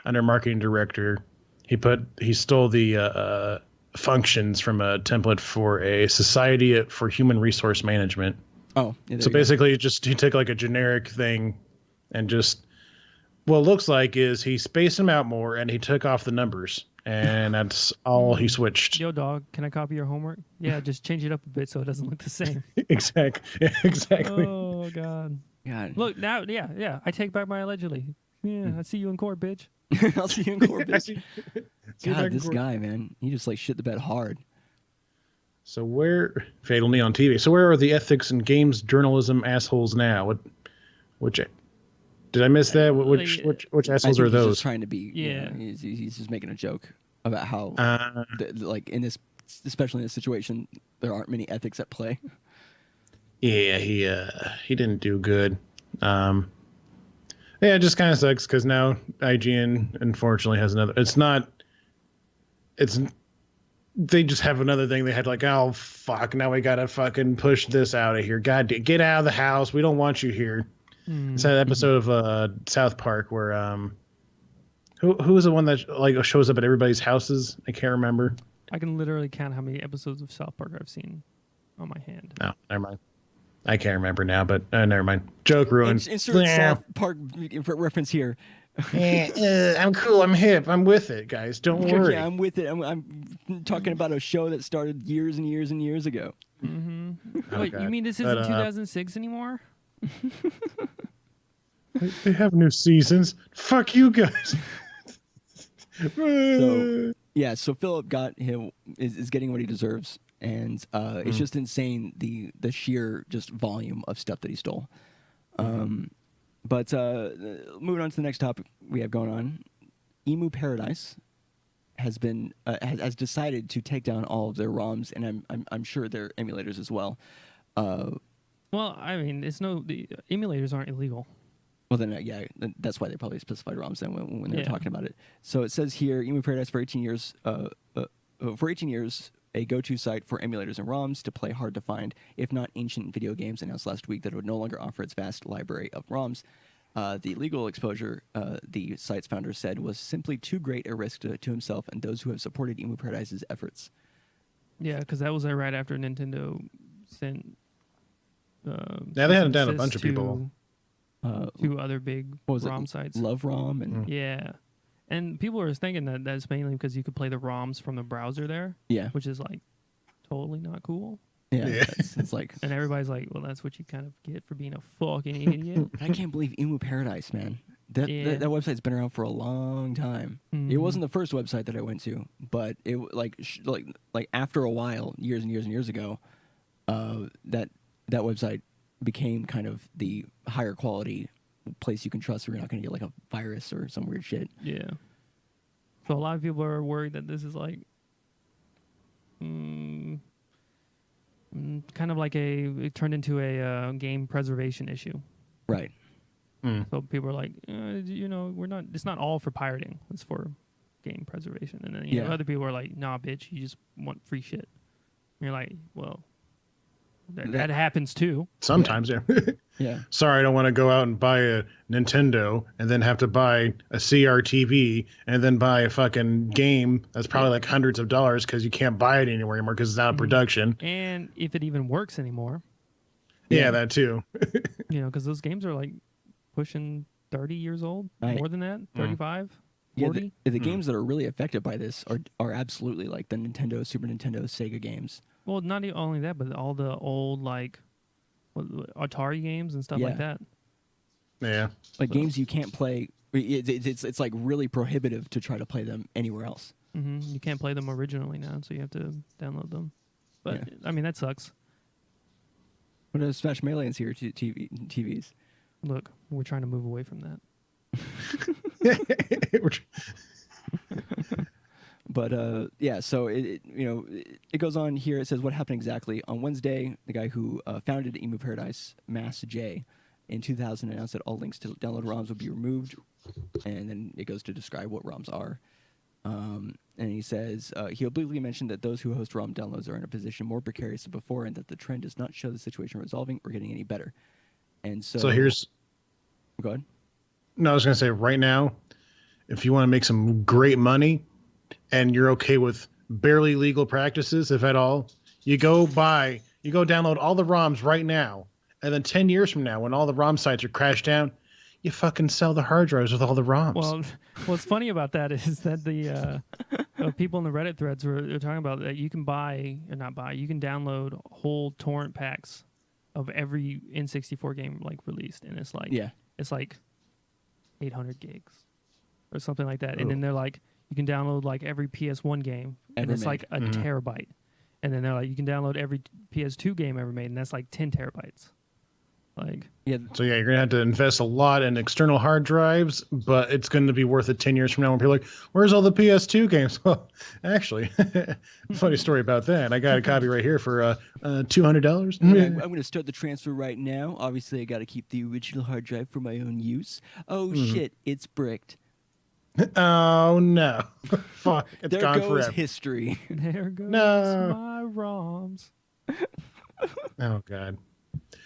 under marketing director. He stole the functions from a template for a society for human resource management. Oh, yeah, So there you go. basically, he took like a generic thing, and just what it looks like is he spaced them out more, and he took off the numbers, and that's all he switched. Yo, dog, can I copy your homework? Yeah, just change it up a bit so it doesn't look the same. Exactly. Oh God. God. Look now, yeah. I take back my allegedly. Yeah, I see you in court, bitch. I'll see you in court, bitch. See you back God, in this court. guy, man, he just like shit the bed hard. So Fatal Neon TV? So where are the ethics and games journalism assholes now? Which did I miss that? Which I assholes think are he's those? just trying to be. Yeah. He's just making a joke about how, like in this, especially in this situation, there aren't many ethics at play. Yeah, he didn't do good. Yeah, it just kind of sucks because now IGN unfortunately has another. They just have another thing. They had like, oh fuck, now we gotta fucking push this out of here. God, get out of the house. We don't want you here. It's that episode of South Park where who was the one that like shows up at everybody's houses? I can't remember. I can literally count how many episodes of South Park I've seen on my hand. No, never mind. I can't remember now, but never mind. Joke ruined. Insert South Park reference here. I'm cool. I'm hip. I'm with it, guys. Don't worry. Yeah, I'm with it. I'm talking about a show that started years and years and years ago. Mm-hmm. Wait, God. you mean this isn't 2006 anymore? They have new seasons. Fuck you guys. So Philip is getting what he deserves, and it's just insane the sheer just volume of stuff that he stole. But moving on to the next topic we have going on, EmuParadise has been has decided to take down all of their ROMs, and I'm sure their emulators as well. Well, I mean, the emulators aren't illegal. Well, then, yeah, that's why they probably specified ROMs then when they're talking about it. So it says here, EmuParadise for 18 years, a go-to site for emulators and ROMs to play hard-to-find, if not ancient video games, announced last week that it would no longer offer its vast library of ROMs. The legal exposure, the site's founder said, was simply too great a risk to himself and those who have supported EmuParadise's efforts. Yeah, because that was right after Nintendo sent. Yeah, they had done a bunch of people. Two other big ROM sites. Love ROM and yeah, and people were thinking that that's mainly because you could play the ROMs from the browser there. Yeah, which is like totally not cool. Yeah. It's like, and everybody's like, well, that's what you kind of get for being a fucking idiot. I can't believe EmuParadise, man. That website's been around for a long time. Mm-hmm. It wasn't the first website that I went to, but it like after a while, years and years and years ago, that website became kind of the higher quality place you can trust where you're not going to get like a virus or some weird shit. Yeah. So a lot of people are worried that this is like kind of like it turned into a game preservation issue. Right. So people are like, it's not all for pirating. It's for game preservation. And then you know, other people are like, nah, bitch, you just want free shit. And you're like, well, that happens too. Sometimes, yeah. Yeah. Sorry, I don't want to go out and buy a Nintendo and then have to buy a CRTV and then buy a fucking game that's probably like hundreds of dollars because you can't buy it anywhere anymore because it's out of production. And if it even works anymore. Yeah, that too. Because those games are like pushing 30 years old, more than that, 35, 40. Yeah, the games that are really affected by this are absolutely like the Nintendo, Super Nintendo, Sega games. Well, not only that, but all the old like Atari games and stuff like that. Yeah, like games you can't play. It's like really prohibitive to try to play them anywhere else. Mm-hmm. You can't play them originally now, so you have to download them. But I mean, that sucks. What does Smash Melee and here TVs? Look, we're trying to move away from that. But so it goes on here. It says what happened exactly on Wednesday. The guy who founded EmuParadise, Mass J, in 2000 announced that all links to download ROMs would be removed, and then it goes to describe what ROMs are. And he says he obliquely mentioned that those who host ROM downloads are in a position more precarious than before, and that the trend does not show the situation resolving or getting any better. And so here's. Go ahead. No, I was going to say right now, if you want to make some great money and you're okay with barely legal practices, if at all. You go download all the ROMs right now, and then 10 years from now, when all the ROM sites are crashed down, you fucking sell the hard drives with all the ROMs. Well, what's funny about that is that the people in the Reddit threads were talking about that you can you can download whole torrent packs of every N64 game like released, and it's like 800 gigs or something like that. And then they're like, you can download like every PS1 game, and it's like a terabyte. And then they're like, you can download every PS2 game ever made, and that's like 10 terabytes. Like, So you're gonna have to invest a lot in external hard drives, but it's going to be worth it 10 years from now when people are like, "Where's all the PS2 games?" Well, actually, funny story about that. I got a copy right here for $200. I'm going to start the transfer right now. Obviously, I got to keep the original hard drive for my own use. Oh shit, it's bricked. Oh no! Fuck! It's there gone goes forever. history. there goes No. my ROMs. Oh god,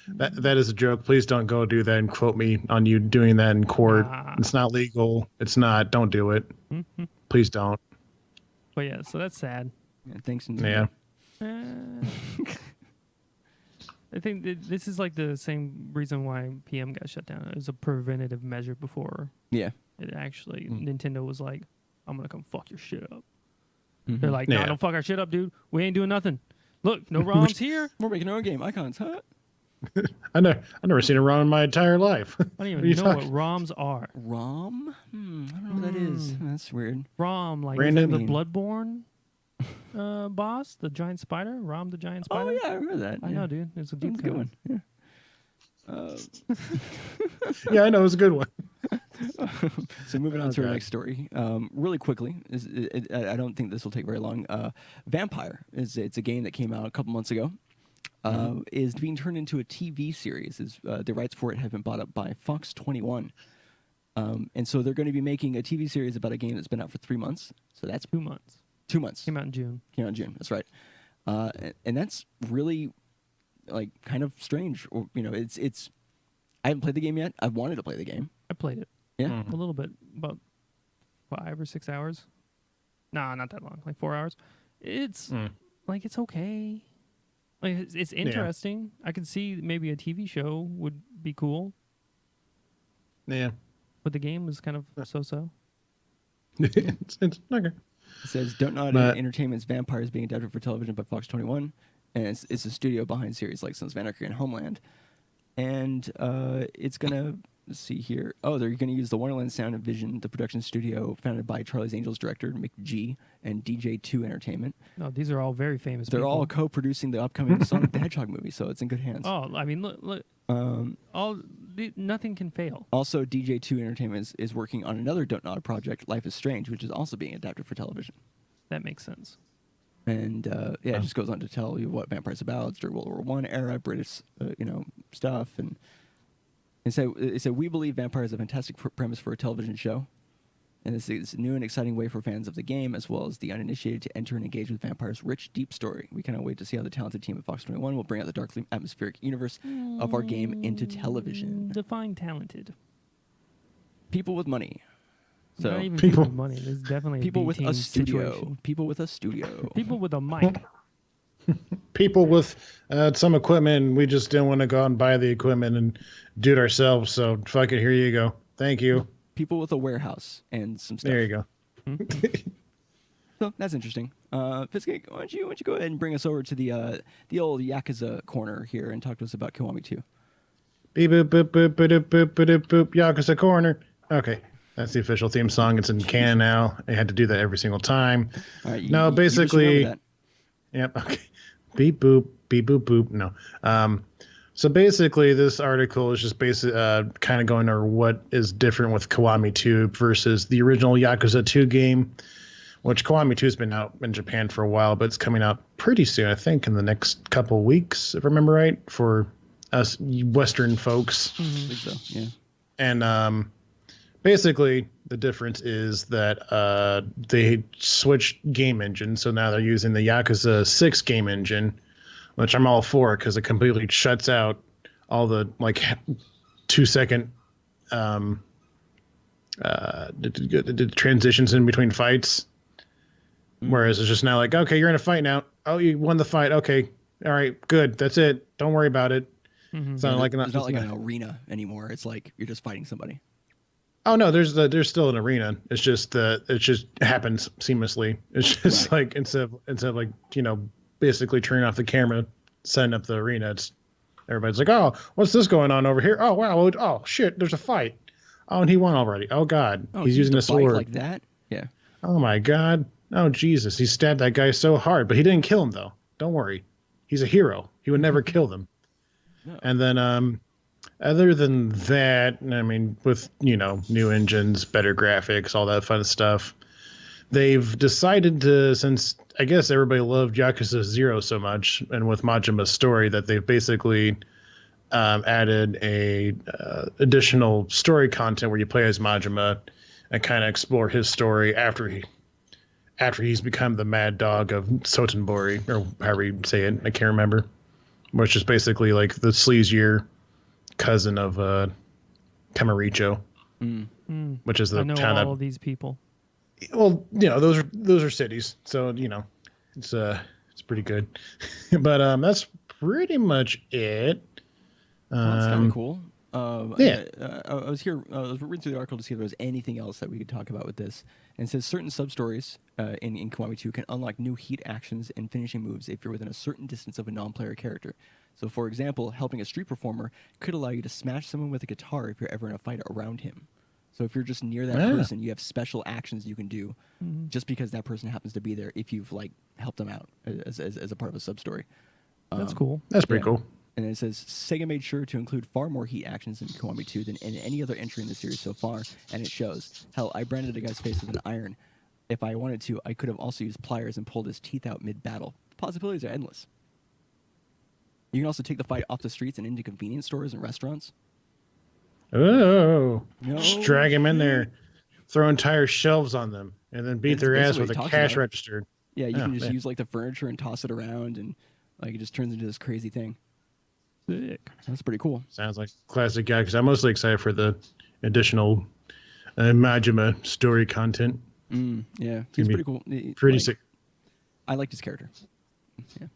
that is a joke. Please don't go do that and quote me on you doing that in court. It's not legal. It's not. Don't do it. Please don't. But yeah, so that's sad. Yeah, thanks. Yeah. I think this is like the same reason why PM got shut down. It was a preventative measure before. Yeah. It actually, Nintendo was like, I'm going to come fuck your shit up. They're like, no, don't fuck our shit up, dude. We ain't doing nothing. Look, no ROMs here. We're making our own game. Icons, huh? I've never seen a ROM in my entire life. I don't even know what ROMs are. ROM? I don't know what that is. That's weird. ROM, like Random- is that the Bloodborne boss, the giant spider? ROM the giant spider? Oh, yeah, I remember that. I know, dude. It's a deep That's a good one. Yeah. Yeah, I know. It was a good one. So moving on to our God. next story, really quickly. I don't think this will take very long. Vampyr it's a game that came out a couple months ago. Is being turned into a TV series. The rights for it have been bought up by Fox 21, and so they're going to be making a TV series about a game that's been out for 3 months. So that's 2 months. 2 months. Came out in June. That's right. And that's really like kind of strange. Or it's. I haven't played the game yet. I've wanted to play the game. I played it. Yeah. A little bit, about 5 or 6 hours. Nah, not that long. Like 4 hours. It's like it's okay. Like it's interesting. I could see maybe a TV show would be cool, Yeah. but the game was kind of so-so. it's okay. It says Don't Entertainment's Vampyr is being adapted for television by Fox 21, and it's a studio behind series like Sons of Anarchy and Homeland. And it's going to, let's see here. Oh, they're going to use the Wonderland Sound and Vision, the production studio founded by Charlie's Angels director McG and DJ2 Entertainment. No, these are all very famous They're people. all co-producing the upcoming Sonic the Hedgehog movie, so it's in good hands. Oh, I mean, look. Nothing can fail. Also, DJ2 Entertainment is working on another Don't Nod project, Life is Strange, which is also being adapted for television. That makes sense. And it just goes on to tell you what Vampyr's about. It's during World War I era, British, stuff. And it said, we believe Vampyr is a fantastic premise for a television show. And it's a new and exciting way for fans of the game, as well as the uninitiated, to enter and engage with Vampyr's rich, deep story. We cannot wait to see how the talented team at Fox 21 will bring out the darkly atmospheric universe of our game into television. Define talented. People with money. So Not even people with money. There's definitely people with B-team a studio. situation. People with a studio. People with a mic. People with some equipment, and we just didn't want to go out and buy the equipment and do it ourselves. So fuck it, here you go. Thank you. People with a warehouse and some stuff. There you go. So that's interesting. Fiskey, why don't you go ahead and bring us over to the old Yakuza corner here and talk to us about Kiwami 2. Beep boop boop boop boop boop boop boop Yakuza corner. Okay. That's the official theme song. It's in canon now. I had to do that every single time. All right, No, you just basically. remember Yep. Okay. Beep boop boop. No. So basically, this article is just kind of going over what is different with Kiwami 2 versus the original Yakuza 2 game, which Kiwami 2 has been out in Japan for a while, but it's coming out pretty soon, I think, in the next couple weeks, if I remember right, for us Western folks. that. I think so, yeah. And basically, the difference is that they switched game engine, so now they're using the Yakuza 6 game engine, which I'm all for because it completely shuts out all the 2-second the transitions in between fights. Whereas it's just now like, okay, you're in a fight now. Oh, you won the fight. Okay, all right, good. That's it. Don't worry about it. It's not like It's not like an arena anymore. It's like you're just fighting somebody. Oh no, there's still an arena. It's just it just happens seamlessly. It's just like instead of like basically turning off the camera, setting up the arena. It's everybody's like, oh, what's this going on over here? Oh wow, oh shit, there's a fight. Oh, and he won already. Oh god, Oh, he's using a sword like that. Yeah. Oh my god. Oh Jesus, he stabbed that guy so hard, but he didn't kill him though. Don't worry, he's a hero. He would never kill them. No. And then other than that, I mean, with new engines, better graphics, all that fun stuff, they've decided to, since I guess everybody loved Yakuza 0 so much, and with Majima's story, that they've basically added a additional story content where you play as Majima and kind of explore his story after he's become the mad dog of Sotenbori, or however you say it, I can't remember, which is basically like the sleazier cousin of Camaricho, which is the I know town all of these people. Well, those are cities, so it's pretty good. But that's pretty much it. Well, that's kind of cool. Yeah. I was reading through the article to see if there was anything else that we could talk about with this. And it says certain sub-stories in Kiwami 2 can unlock new heat actions and finishing moves if you're within a certain distance of a non-player character. So, for example, helping a street performer could allow you to smash someone with a guitar if you're ever in a fight around him. So if you're just near that person, you have special actions you can do just because that person happens to be there if you've helped them out as a part of a sub-story. That's cool. That's pretty cool. And it says, Sega made sure to include far more heat actions in Kiwami 2 than in any other entry in the series so far, and it shows. Hell, I branded a guy's face with an iron. If I wanted to, I could have also used pliers and pulled his teeth out mid-battle. The possibilities are endless. You can also take the fight off the streets and into convenience stores and restaurants. Oh, just drag him in there, throw entire shelves on them, and then beat their ass with a cash register. Yeah, you can just use the furniture and toss it around, and it just turns into this crazy thing. Sick. That's pretty cool. Sounds like classic guy, because I'm mostly excited for the additional Majima story content. Yeah, he's pretty cool. Pretty sick. I liked his character. Yeah.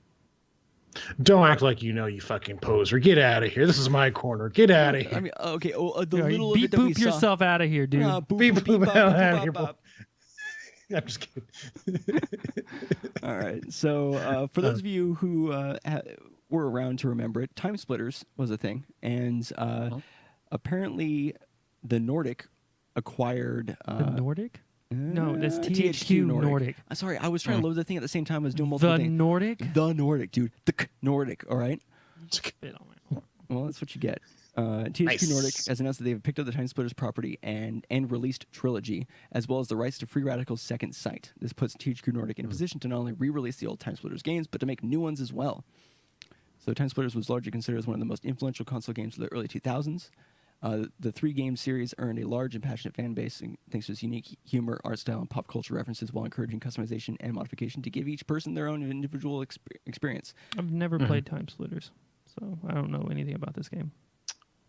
Don't act like you fucking poser. Get out of here. This is my corner. Get out of here. I mean, okay. The little beep bit that we boop yourself out of here, dude. Beep boop out of here. I'm just kidding. All right. So for those of you who were around to remember it, Timesplitters was a thing, and apparently the Nordic acquired the Nordic. No, that's THQ Nordic. Sorry, I was trying to load the thing at the same time. I was doing multiple things. The Nordic, dude. The Nordic, all right? Well, that's what you get. THQ Nordic has announced that they've picked up the Timesplitters property and released Trilogy, as well as the rights to Free Radical's second site. This puts THQ Nordic in a position to not only re-release the old Timesplitters games, but to make new ones as well. So Timesplitters was largely considered as one of the most influential console games of the early 2000s. The three-game series earned a large and passionate fan base thanks to its unique humor, art style, and pop culture references, while encouraging customization and modification to give each person their own individual experience. I've never played Timesplitters, so I don't know anything about this game.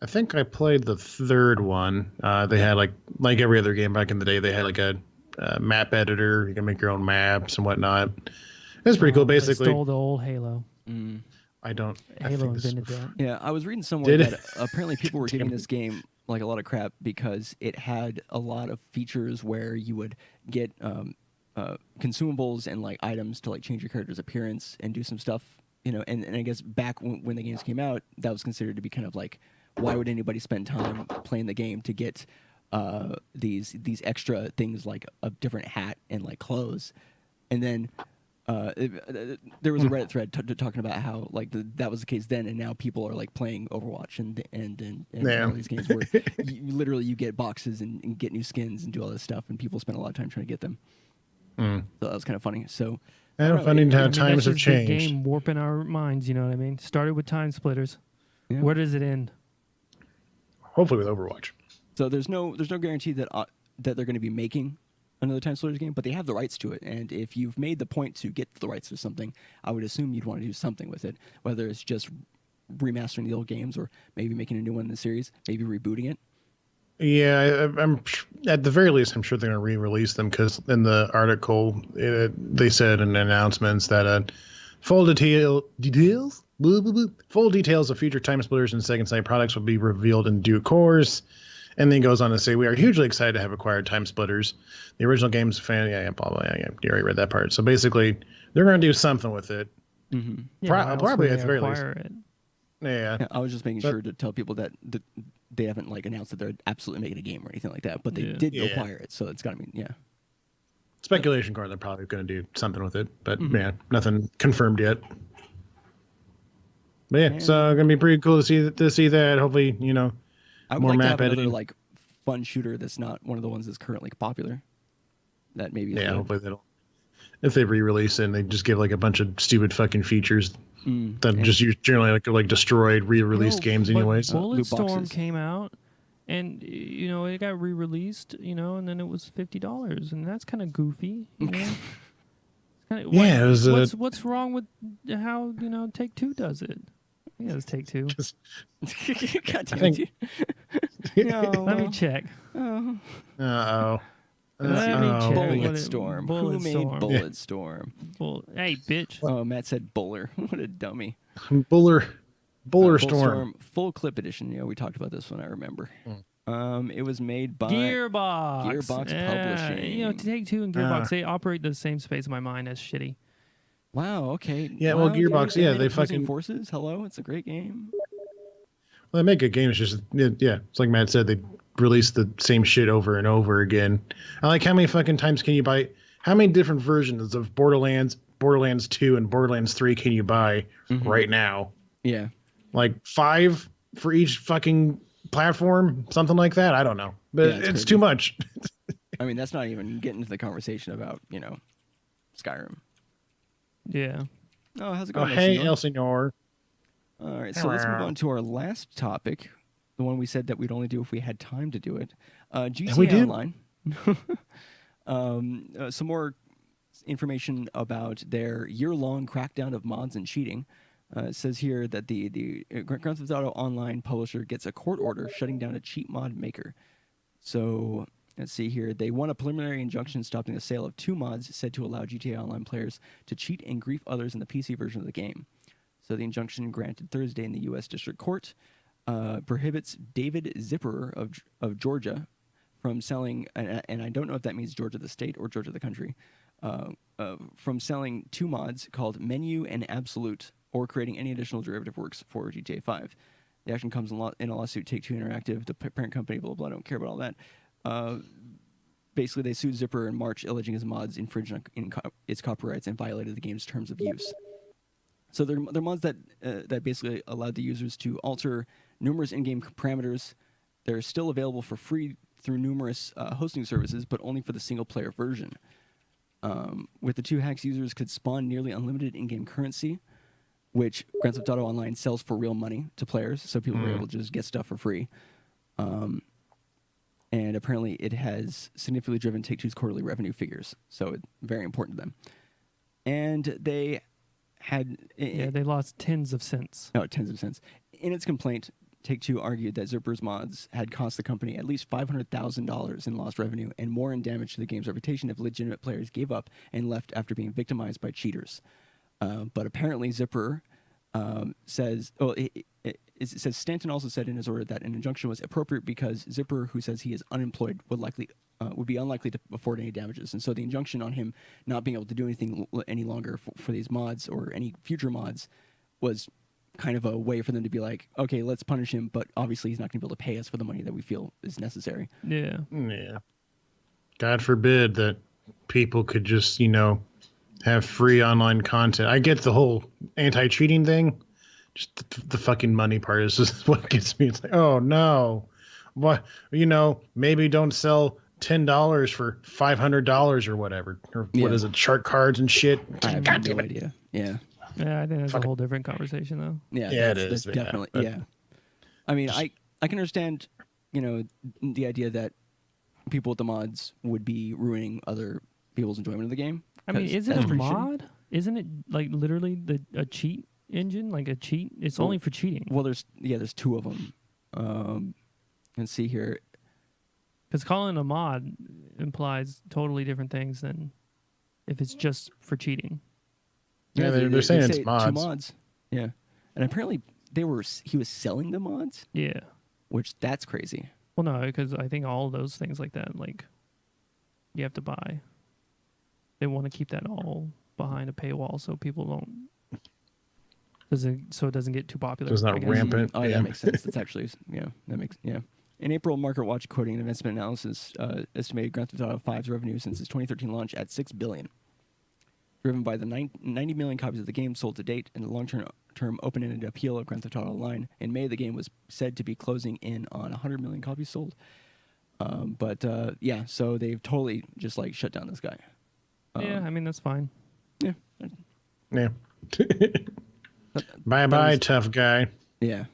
I think I played the third one. They had like every other game back in the day. They had a map editor. You can make your own maps and whatnot. It was pretty cool. Basically, they stole the old Halo. Halo invented that. Yeah, I was reading somewhere that apparently people were giving this game a lot of crap because it had a lot of features where you would get consumables and items to change your character's appearance and do some stuff, and I guess back when the games came out, that was considered to be kind of why would anybody spend time playing the game to get these extra things like a different hat and clothes, and then there was a Reddit thread talking about how that was the case then, and now people are playing Overwatch and all these games where you get boxes and get new skins and do all this stuff, and people spend a lot of time trying to get them. So that was kind of funny. So funny how times have changed. The game warping our minds, you know what I mean? Started with Timesplitters. Yeah. Where does it end? Hopefully with Overwatch. So there's no guarantee that they're going to be making another Timesplitters game, but they have the rights to it. And if you've made the point to get the rights to something, I would assume you'd want to do something with it, whether it's just remastering the old games or maybe making a new one in the series, maybe rebooting it. I'm at the very least, I'm sure they're going to re-release them because in the article they said in announcements that full details, full details of future Timesplitters and Second Sight products will be revealed in due course. And then he goes on to say, we are hugely excited to have acquired Timesplitters. The original game's fan, blah, blah, blah. You already read that part. So basically, they're going to do something with it. Mm-hmm. Yeah, probably at the very least. It? Yeah. I was just making sure to tell people that they haven't like announced that they're absolutely making a game or anything like that, but they did acquire it, so it's got to mean, Speculation card, they're probably going to do something with it, but nothing confirmed yet. But yeah, so it's going to be pretty cool to see that. Hopefully, I would more like map to have editing. another like fun shooter that's not one of the ones that's currently popular. That maybe is hopefully that'll. If they re-release it and they just give like a bunch of stupid fucking features that just generally like destroyed re-released games anyways. Bulletstorm came out and it got re-released, and then it was $50 and that's kind of goofy. It was what's wrong with how Take-Two does it? I think it was Take-Two. God damn it. Let me check. Uh-oh. Bulletstorm. Who made Bulletstorm? Hey, bitch. Oh, Matt said Buller. What a dummy. Bulletstorm. Full clip edition. We talked about this one, I remember. It was made by Gearbox. Publishing. Take-Two and Gearbox, they operate the same space in my mind as shitty. Wow, okay. Yeah, wow, well, Gearbox, they they fucking... Forces? Hello, it's a great game. Well, they make good games. It's like Matt said, they release the same shit over and over again. I like how many fucking times can you buy? How many different versions of Borderlands 2, and Borderlands 3 can you buy right now? Yeah. Like 5 for each fucking platform? Something like that? I don't know. But it's too much. I mean, that's not even getting into the conversation about, Skyrim. Yeah. Oh, how's it going? Hey, El Senor. All right, so let's move on to our last topic, the one we said that we'd only do if we had time to do it. GTA Online. Some more information about their year-long crackdown of mods and cheating. It says here that the Grand Theft Auto Online publisher gets a court order shutting down a cheat mod maker. So let's see here. They won a preliminary injunction stopping the sale of 2 mods said to allow GTA Online players to cheat and grief others in the PC version of the game. So the injunction granted Thursday in the U.S. District Court prohibits David Zipperer of Georgia from selling, and I don't know if that means Georgia the state or Georgia the country, from selling 2 mods called Menu and Absolute or creating any additional derivative works for GTA 5. The action comes in a lawsuit Take-Two Interactive, the parent company, blah, blah, blah, I don't care about all that. Basically, they sued Zipperer in March, alleging his mods infringed on its copyrights and violated the game's terms of use. So they're mods that basically allowed the users to alter numerous in-game parameters. They're still available for free through numerous hosting services, but only for the single-player version. With the 2 hacks, users could spawn nearly unlimited in-game currency, which Grand Theft Auto Online sells for real money to players, so people were able to just get stuff for free. And apparently it has significantly driven Take-Two's quarterly revenue figures, so it's very important to them. And they had... they lost tens of cents. No, tens of cents. In its complaint, Take-Two argued that Zipperer's mods had cost the company at least $500,000 in lost revenue and more in damage to the game's reputation if legitimate players gave up and left after being victimized by cheaters. But apparently Zipperer says... It says Stanton also said in his order that an injunction was appropriate because Zipperer, who says he is unemployed, would be unlikely to afford any damages. And so the injunction on him not being able to do anything any longer for these mods or any future mods was kind of a way for them to be like, okay, let's punish him, but obviously he's not going to be able to pay us for the money that we feel is necessary. Yeah. Yeah. God forbid that people could just, have free online content. I get the whole anti-cheating thing. Just the fucking money part is just what gets me. It's like, oh no, what maybe don't sell $10 for $500 or whatever, or what is it, shark cards and shit. I have no idea. Yeah, I think that's a whole different conversation though. Yeah, it is definitely. Yeah, I mean, I can understand, the idea that people with the mods would be ruining other people's enjoyment of the game. I mean, is it a mod? Isn't it like literally a cheat engine, like a cheat? It's only for cheating. Well, there's 2 of them. Let's see here. Because calling it a mod implies totally different things than if it's just for cheating. Yeah, they're saying say it's mods. 2 mods. Yeah, and apparently he was selling the mods, Yeah. which that's crazy. Well, no, because I think all those things like that, like, you have to buy. They want to keep that all behind a paywall so people don't. So it doesn't get too popular. So it's not I guess. rampant. Oh, yeah, Yeah. that makes sense. That's actually In April, MarketWatch, quoting an investment analysis, estimated Grand Theft Auto 5's revenue since its 2013 launch at $6 billion, driven by the 90 million copies of the game sold to date and the long-term open-ended appeal of Grand Theft Auto Online. In May, the game was said to be closing in on 100 million copies sold. So they've totally just like shut down this guy. Yeah, I mean, that's fine. Yeah. Yeah. That Bye, was- tough guy. Yeah.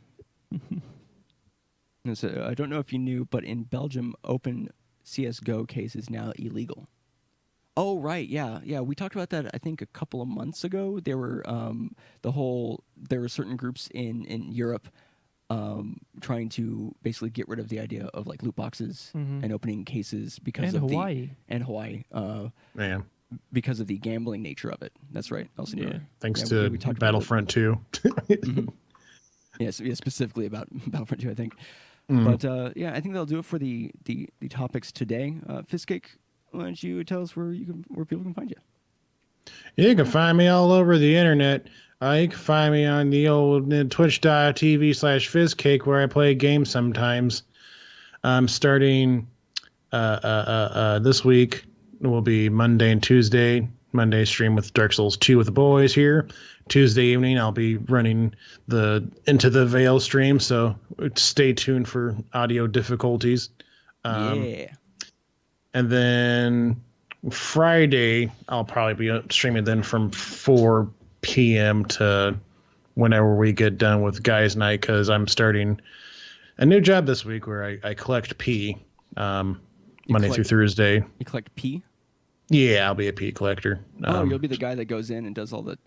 And so, I don't know if you knew, but in Belgium, open CSGO case is now illegal. Oh, right. Yeah. Yeah. We talked about that, I think, a couple of months ago. There were there were certain groups in Europe trying to basically get rid of the idea of like loot boxes and opening cases because And of Hawaii. Hawaii. Yeah. Because of the gambling nature of it. That's right. Elson, Yeah. Thanks we to talked about it. Battlefront 2. Yes, yeah, specifically about Battlefront 2, I think. Mm. But I think that'll do it for the topics today. Fistcake, why don't you tell us where people can find you? You can find me all over the internet. You can find me on the old twitch.tv/fizzcake where I play games sometimes. Starting this week will be Monday and Tuesday. Monday stream with Dark Souls 2 with the boys here. Tuesday evening I'll be running the Into the Veil stream, so stay tuned for audio difficulties. Yeah. And then Friday I'll probably be streaming then from 4 p.m. to whenever we get done with Guys Night, because I'm starting a new job this week where I collect P Monday through Thursday. You collect P? Yeah, I'll be a P collector. You'll be the guy that goes in and does all the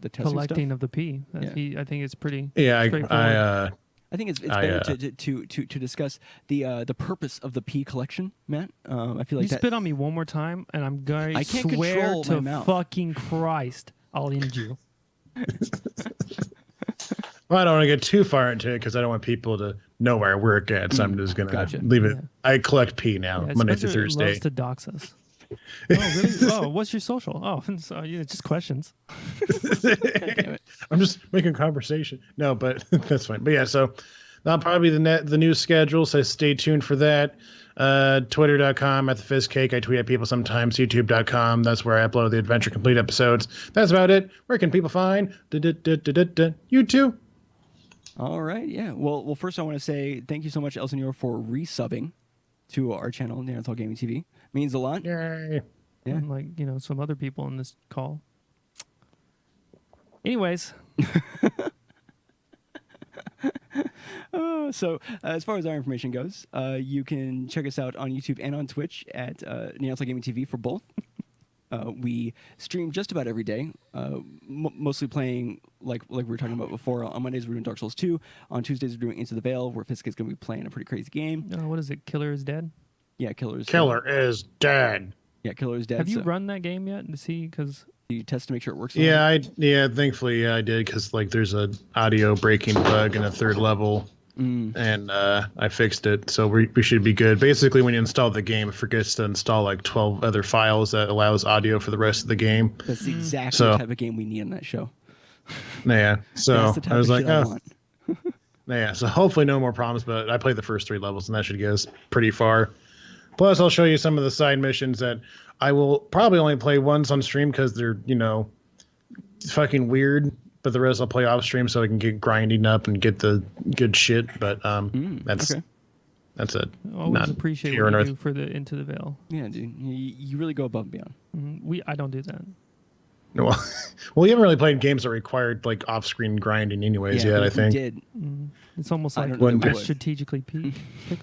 testing Collecting stuff? of the P. Yeah. I think it's pretty Yeah, straightforward. I think it's better to discuss the purpose of the P collection, Matt. I feel like You spit on me one more time, and I'm going I to can't swear control my to mouth. fucking Christ, I'll end you. Well, I don't want to get too far into it because I don't want people to know where I work at, so I'm just going to Gotcha. leave it. Yeah. I collect P now, Yeah, Monday Spencer through Thursday. loves to dox us. Oh, really? Oh, what's your social? Oh, so just questions. damn it. I'm just making conversation. No, but that's fine. But yeah, so that'll probably be the new schedule, so stay tuned for that. Twitter.com at the Fizzcake. I tweet at people sometimes. YouTube.com. That's where I upload the Adventure Complete episodes. That's about it. Where can people find you too? All right, yeah. Well, first I want to say thank you so much, El Senor, for resubbing to our channel, Neanderthal Gaming TV. Means a lot. Yay. Yeah. Unlike, some other people in this call. Anyways, So as far as our information goes, you can check us out on YouTube and on Twitch at Neanderthal Gaming TV for both. We stream just about every day, mostly playing like we were talking about before. On Mondays we're doing Dark Souls 2. On Tuesdays we're doing Into the Veil, where Fiskate's going to be playing a pretty crazy game. what is it? Killer is dead? Yeah, Killer is dead. Yeah, Killer is dead. Have you so run that game yet to see? Because you test to make sure it works? Yeah, thankfully I did, because there's a audio breaking bug in a third level. And I fixed it, so we should be good. Basically, when you install the game, it forgets to install like 12 other files that allows audio for the rest of the game. That's exactly the type of game we need on that show. Yeah, so That's the type I was of like, shit I want. yeah, so hopefully no more problems, but I played the first 3 levels, and that should get us pretty far. Plus, I'll show you some of the side missions that I will probably only play once on stream because they're, fucking weird. But the rest I'll play off stream so I can get grinding up and get the good shit. But that's okay. That's it. always Not appreciate pure what you North. do for the Into the Veil. Yeah, dude, you really go above and beyond. I don't do that. No, well, you haven't really played games that required like off-screen grinding, anyways. Yeah, Yet but I if we think. did. It's almost I like don't know that we I would. strategically pick.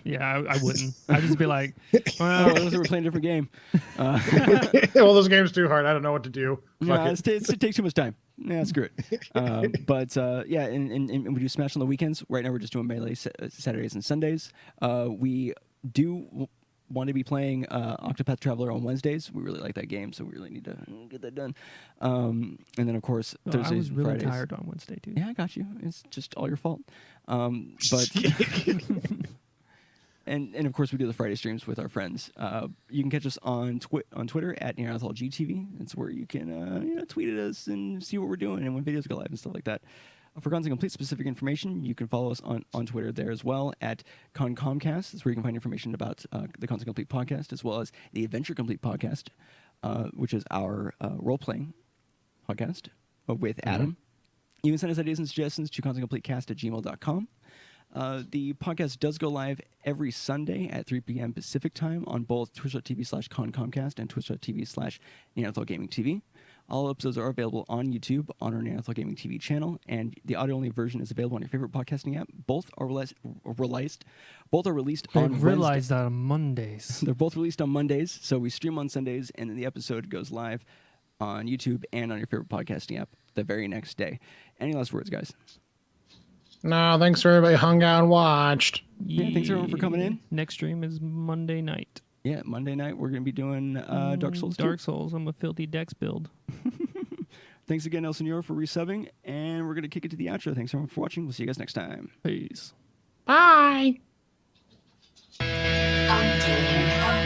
Yeah, I wouldn't. I'd just be like, Oh, well, those are playing a different game. Well, those games too hard. I don't know what to do. No, Fuck it. it takes too much time. Yeah, screw it. But and we do Smash on the weekends. Right now we're just doing Melee Saturdays and Sundays. We do want to be playing Octopath Traveler on Wednesdays. We really like that game, so we really need to get that done. And then, of course, Thursdays I was and really Fridays. tired on Wednesday, too. Yeah, I got you. It's just all your fault. But and of course, we do the Friday streams with our friends. You can catch us on Twitter at NeanderThalGTV. It's where you can tweet at us and see what we're doing and when videos go live and stuff like that. For Constant Complete specific information, you can follow us on Twitter there as well at ConComcast. That's where you can find information about the Constant Complete podcast, as well as the Adventure Complete podcast, which is our role-playing podcast with Adam. You can send us ideas and suggestions to constantcompletecast@gmail.com. The podcast does go live every Sunday at 3 p.m. Pacific time on both twitch.tv/ConComcast and twitch.tv/NeanderthalGamingTV. All episodes are available on YouTube on our Neanderthal Gaming TV channel, and the audio-only version is available on your favorite podcasting app. Both are released on realized that on Mondays. They're both released on Mondays, so we stream on Sundays, and then the episode goes live on YouTube and on your favorite podcasting app the very next day. Any last words, guys? No, thanks for everybody hung out and watched. Yeah, thanks everyone for coming in. Next stream is Monday night. Yeah, Monday night we're going to be doing Dark Souls 2. Dark Souls. I'm a filthy Dex build. Thanks again, El Senor, for resubbing, and we're going to kick it to the outro. Thanks everyone for watching. We'll see you guys next time. Peace. Bye. Updating